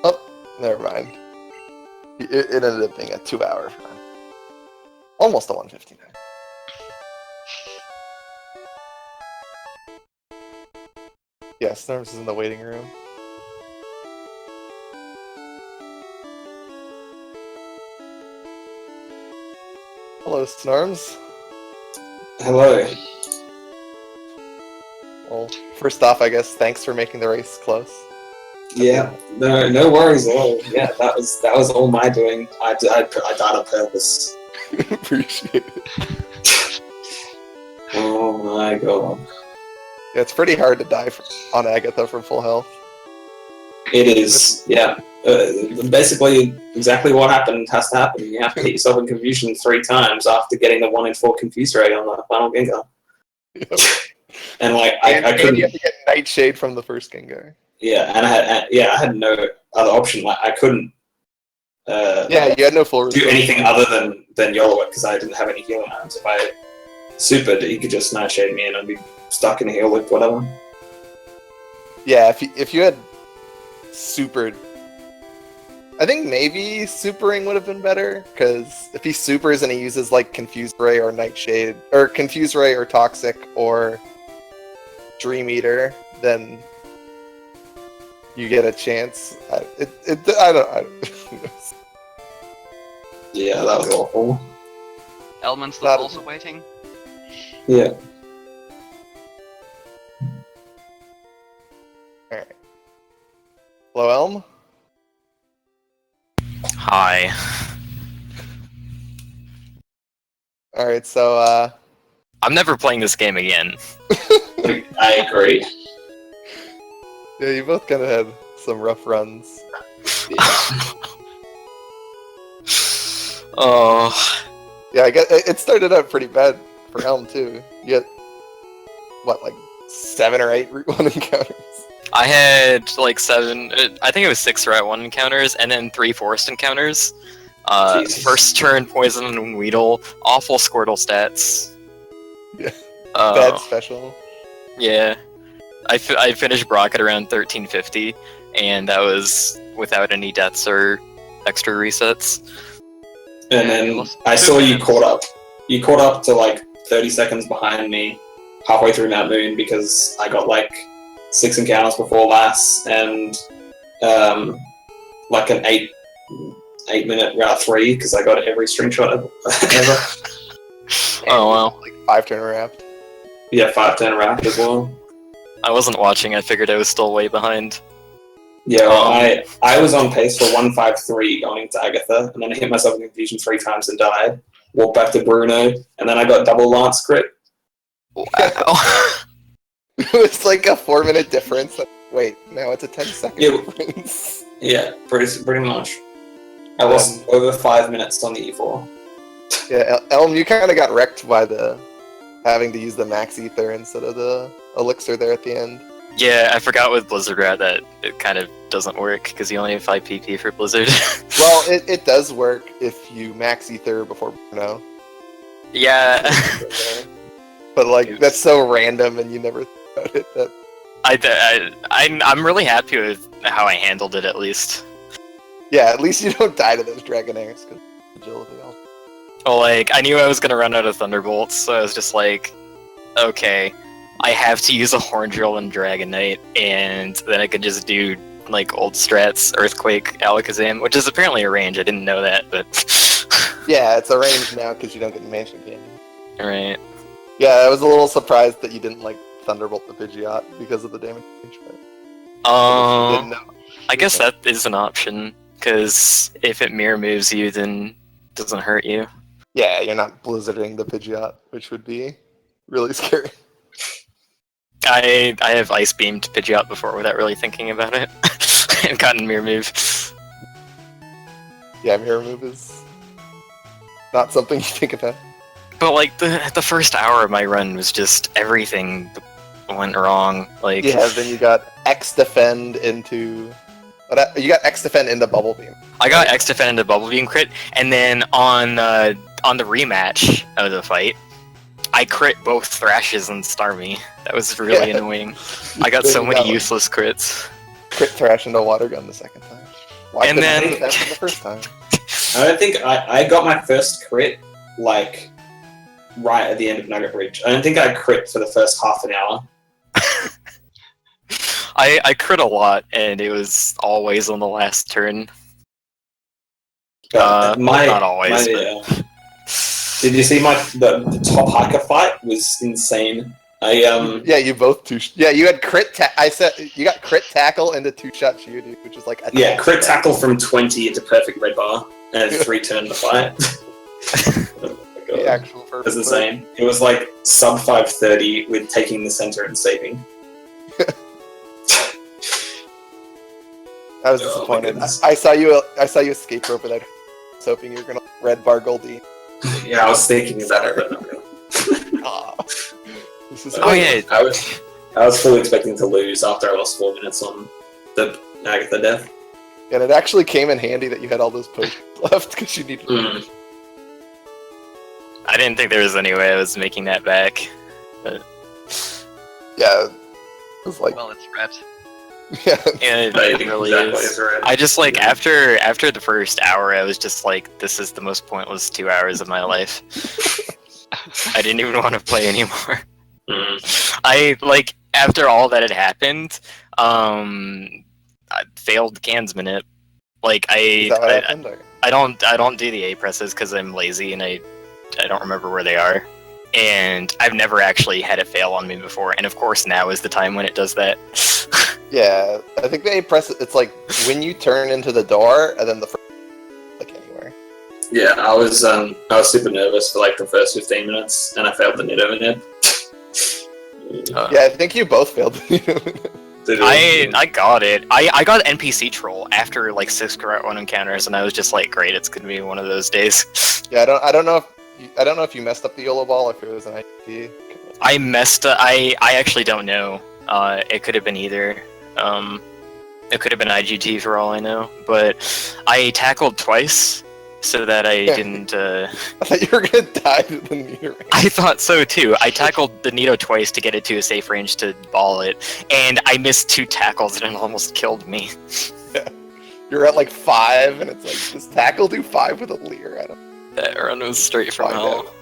Oh, never mind. It ended up being a 2-hour run. Almost a 159. Yeah, Snorms is in the waiting room. Hello, Snorms. Hello. Well, first off, I guess thanks for making the race close. Yeah, no worries at all. Yeah, that was all my doing. I died on purpose. Appreciate it. Oh my god. Yeah, it's pretty hard to die on Agatha from full health. It is, yeah. Basically, exactly what happened has to happen. You have to hit yourself in confusion 3 times after getting the 1 in 4 confuse rate on the final Gengar. Yep. and like And I couldn't. you have to get Nightshade from the first Gengar. Yeah, and I had no other option. Like I couldn't. Yeah, you had no full do anything other than YOLO it because I didn't have any healing items. If I supered, he could just Nightshade me and I'd be stuck in a heal loop, whatever. Yeah, if you had supered, I think maybe supering would have been better, because if he supers and he uses like Confuse Ray or Nightshade, or Confuse Ray or Toxic or Dream Eater, then you get a chance. I don't Yeah, that was awful. Elminster's Not- also waiting. Yeah. Alright. Hello, Elm? Hi. Alright, so, I'm never playing this game again. I agree. yeah, you both kind of had some rough runs. Oh, Yeah, I guess it started out pretty bad for Elm, too. You had, what, like 7 or 8 Route 1 encounters? I had like 7, I think it was 6 Route 1 encounters, and then 3 Forest encounters. Jesus. First turn Poison and Weedle, awful Squirtle stats. Yeah. Uh, Bad special. Yeah. I finished Brock at around 1350, and that was without any deaths or extra resets. And Yeah, you then lost I 2 saw you minutes. caught up. You caught up to like 30 seconds behind me halfway through Mount Moon because I got like 6 encounters before last and like an 8-minute Route 3 because I got every string shot ever. Oh well. Like 5-turn wrapped. Yeah, 5-10 Route as well. I wasn't watching, I figured I was still way behind. Yeah, well, I was on pace for 153 going into Agatha, and then I hit myself in confusion 3 times and died. Walked back to Bruno, and then I got double Lance crit. Wow. It was like a 4-minute difference. Wait, now it's a 10-second Yeah. difference. Yeah, pretty much. I lost over 5 minutes on the E4. Yeah, Elm, you kind of got wrecked by the having to use the Max Ether instead of the Elixir there at the end. Yeah, I forgot with Blizzard Rat that it kind of doesn't work because you only have 5 PP for Blizzard. Well, it does work if you Max Ether before Bruno. Yeah, But like, that's so random and you never thought it. That... I'm really happy with how I handled it at least. Yeah, at least you don't die to those Dragonairs because agility. Well, like, I knew I was gonna run out of Thunderbolts, so I was just like, okay, I have to use a Horn Drill and Dragonite, and then I could just do, like, old strats, Earthquake, Alakazam, which is apparently a range, I didn't know that, but... Yeah, it's a range now because you don't get Mansion Candy. Alright. Yeah, I was a little surprised that you didn't like Thunderbolt the Pidgeot because of the damage range, but didn't know. I guess that is an option, because if it mirror moves you, then it doesn't hurt you. Yeah, you're not blizzarding the Pidgeot, which would be really scary. I have Ice Beamed Pidgeot before without really thinking about it, and gotten mirror move. Yeah, mirror move is not something you think about. But like the first hour of my run was just everything went wrong. Like Yeah, then you got X Defend into... You got X Defend into Bubble Beam. I got X Defend into Bubble Beam crit, and then on the rematch of the fight, I crit both Thrashes and Starmie. That was really annoying. I got so many useless crits. Crit Thrash into Water Gun the second time. Why And couldn't you then- do that for the first time? I don't think I got my first crit, like, right at the end of Nugget Bridge. I don't think I crit for the first half an hour. I crit a lot, and it was always on the last turn. But Not always, did you see the top hiker fight was insane. Yeah, you both yeah, you had crit. I said you got crit tackle into 2-shot Geodude, which is like a Yeah, crit tackle from 20 into perfect red bar and 3-turn the fight. Oh my The God. actual perfect. That's insane. It was like sub 530 with taking the center and saving. I was Oh, my disappointed. goodness. I saw you escape rope, and I was hoping you were gonna red bar Goldie. Yeah, I was thinking about it, but not really. Aw. This is Oh yeah, I was fully expecting to lose after I lost 4 minutes on the Agatha death. And it actually came in handy that you had all those potions left because you needed. Mm. I didn't think there was any way I was making that back. But Yeah, it was like Well, it's red. yeah. yeah, Right, it really exactly, is. it's red. I just like Yeah. after the first hour, I was just like, this is the most pointless 2 hours of my life. I didn't even want to play anymore. Mm. I like after all that had happened, I failed cans minute. Like Is that what happened? Or? I don't do the A presses because I'm lazy and I don't remember where they are. And I've never actually had it fail on me before, and of course now is the time when it does that. Yeah, I think they press. It's like when you turn into the door, and then the first, like anywhere. Yeah, I was super nervous for like the first 15 minutes, and I failed the nid over nib. Yeah, I think you both failed. I got it. I got NPC troll after like 6 1 encounters, and I was just like, great, it's gonna be one of those days. Yeah, I don't know if you messed up the YOLO ball or if it was an IP. I messed up. I actually don't know. It could have been either. It could have been IGT for all I know. But I tackled twice so that I didn't. I thought you were gonna die to the meter range. I thought so too. I tackled the Nito twice to get it to a safe range to ball it, and I missed 2 tackles and it almost killed me. Yeah. You're at like 5, and it's like, does tackle do 5 with a leer? I don't. That run was straight from Find hell.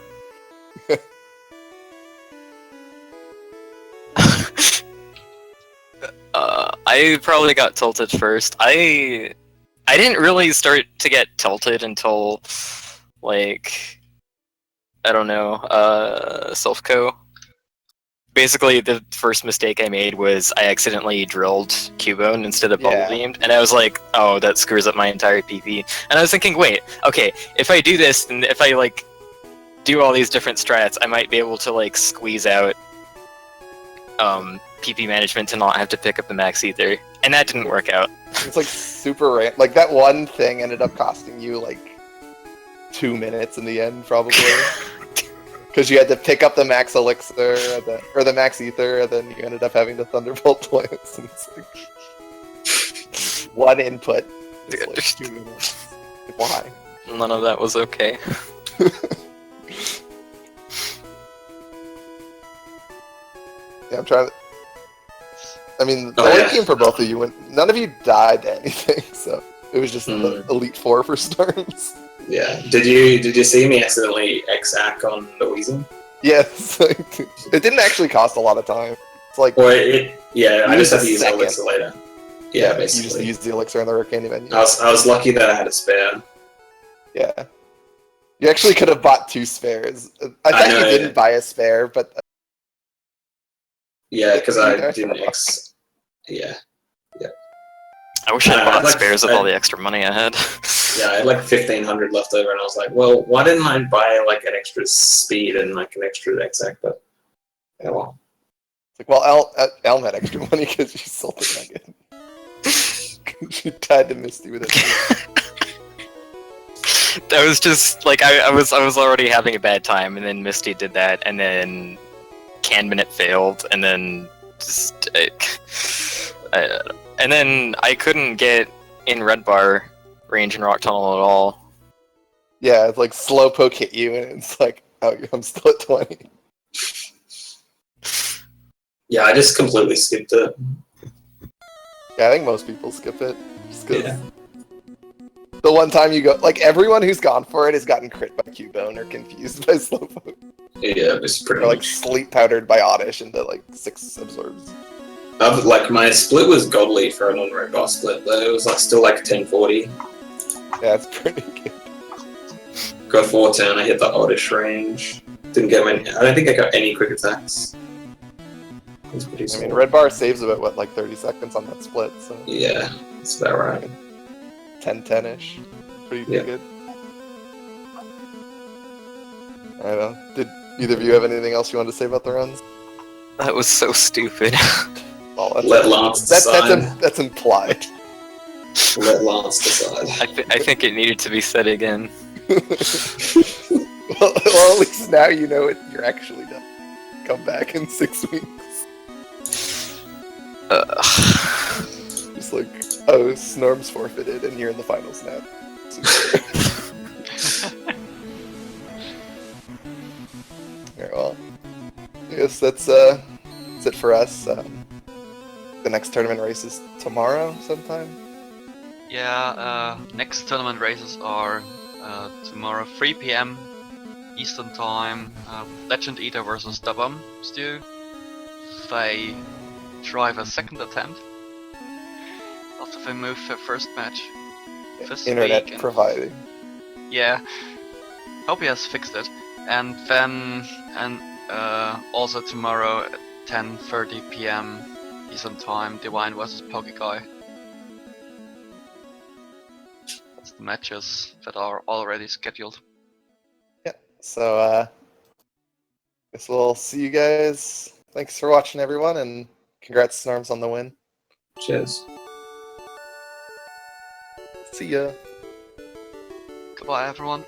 I probably got tilted first. I didn't really start to get tilted until, like, I don't know, Selfco. Basically, the first mistake I made was I accidentally drilled Cubone instead of bubble beamed, and I was like, oh, that screws up my entire PP. And I was thinking, wait, okay, if I do this, and if I, like, do all these different strats, I might be able to, like, squeeze out PP management to not have to pick up the max ether. And that didn't work out. It's like super like that one thing ended up costing you like 2 minutes in the end, probably. Because you had to pick up the max elixir, or the max ether, and then you ended up having to thunderbolt twice. And it's like one input. It's like 2 minutes. Why? None of that was okay. Yeah, I'm trying to. I mean, the only team for both of you, none of you died to anything, so it was just the Elite Four for Snorms. Yeah. Did you see me accidentally X-Ack on the Weasel? Yes. It didn't actually cost a lot of time. It's like. Well, I just had to use the second. elixir later. Yeah, You just basically. used the elixir in the Arcane menu. I was lucky that I had a spare. Yeah. You actually could have bought 2 spares. I thought know, you yeah. didn't buy a spare, but. Yeah, because I Yeah. didn't Yeah. I wish I'd Yeah, bought like- spares with all the extra money I had. Yeah, I had like 1,500 left over, and I was like, well, why didn't I buy like an extra speed and like an extra X-Ack? But yeah, well. It's like, well, Elm had extra money because she sold the nugget. She tied to Misty with it. That was just like I was already having a bad time, and then Misty did that, and then Can Minute failed, and then just and then I couldn't get in red bar range in Rock Tunnel at all. Yeah, it's like Slowpoke hit you, and it's like, oh, I'm still at 20. Yeah, I just completely skipped it. Yeah, I think most people skip it. Just 'cause Yeah. the one time you go, like, everyone who's gone for it has gotten crit by Cubone or confused by Slowpoke. Yeah, it's pretty Or, like, much. sleep powdered by Oddish into, like, 6 absorbs. Like, my split was godly for a non-red bar split, though. It was like still like 1040. Yeah, it's pretty good. Got 410, I hit the oddish range. Didn't get many. I don't think I got any quick attacks. It's pretty I small. mean, red bar saves about, what, like 30 seconds on that split, so Yeah, that's about right. 10-10-ish. Pretty Yeah. good. I don't know. Did either of you have anything else you wanted to say about the runs? That was so stupid. Well, that's, Let Lance decide. that's implied. Let Lance decide. I think it needed to be said again. well, at least now you know it. You're actually done. come back in 6 weeks. Just like, oh, Snorms forfeited, and you're in the finals now. Alright, well, I guess that's it for us. The next tournament race is tomorrow sometime. Yeah, next tournament races are tomorrow 3 p.m. Eastern Time. Legend Eater versus Dabum Stew. They drive a second attempt after they move their first match this Internet week. And providing. yeah, hope he has fixed it. And then, also tomorrow at 10:30 p.m. Eastern Time, Divine versus Pokeguy. That's the matches that are already scheduled. Yeah, so guess we'll see you guys. Thanks for watching, everyone, and congrats, Snorms, on the win. Cheers. See ya. Goodbye, everyone.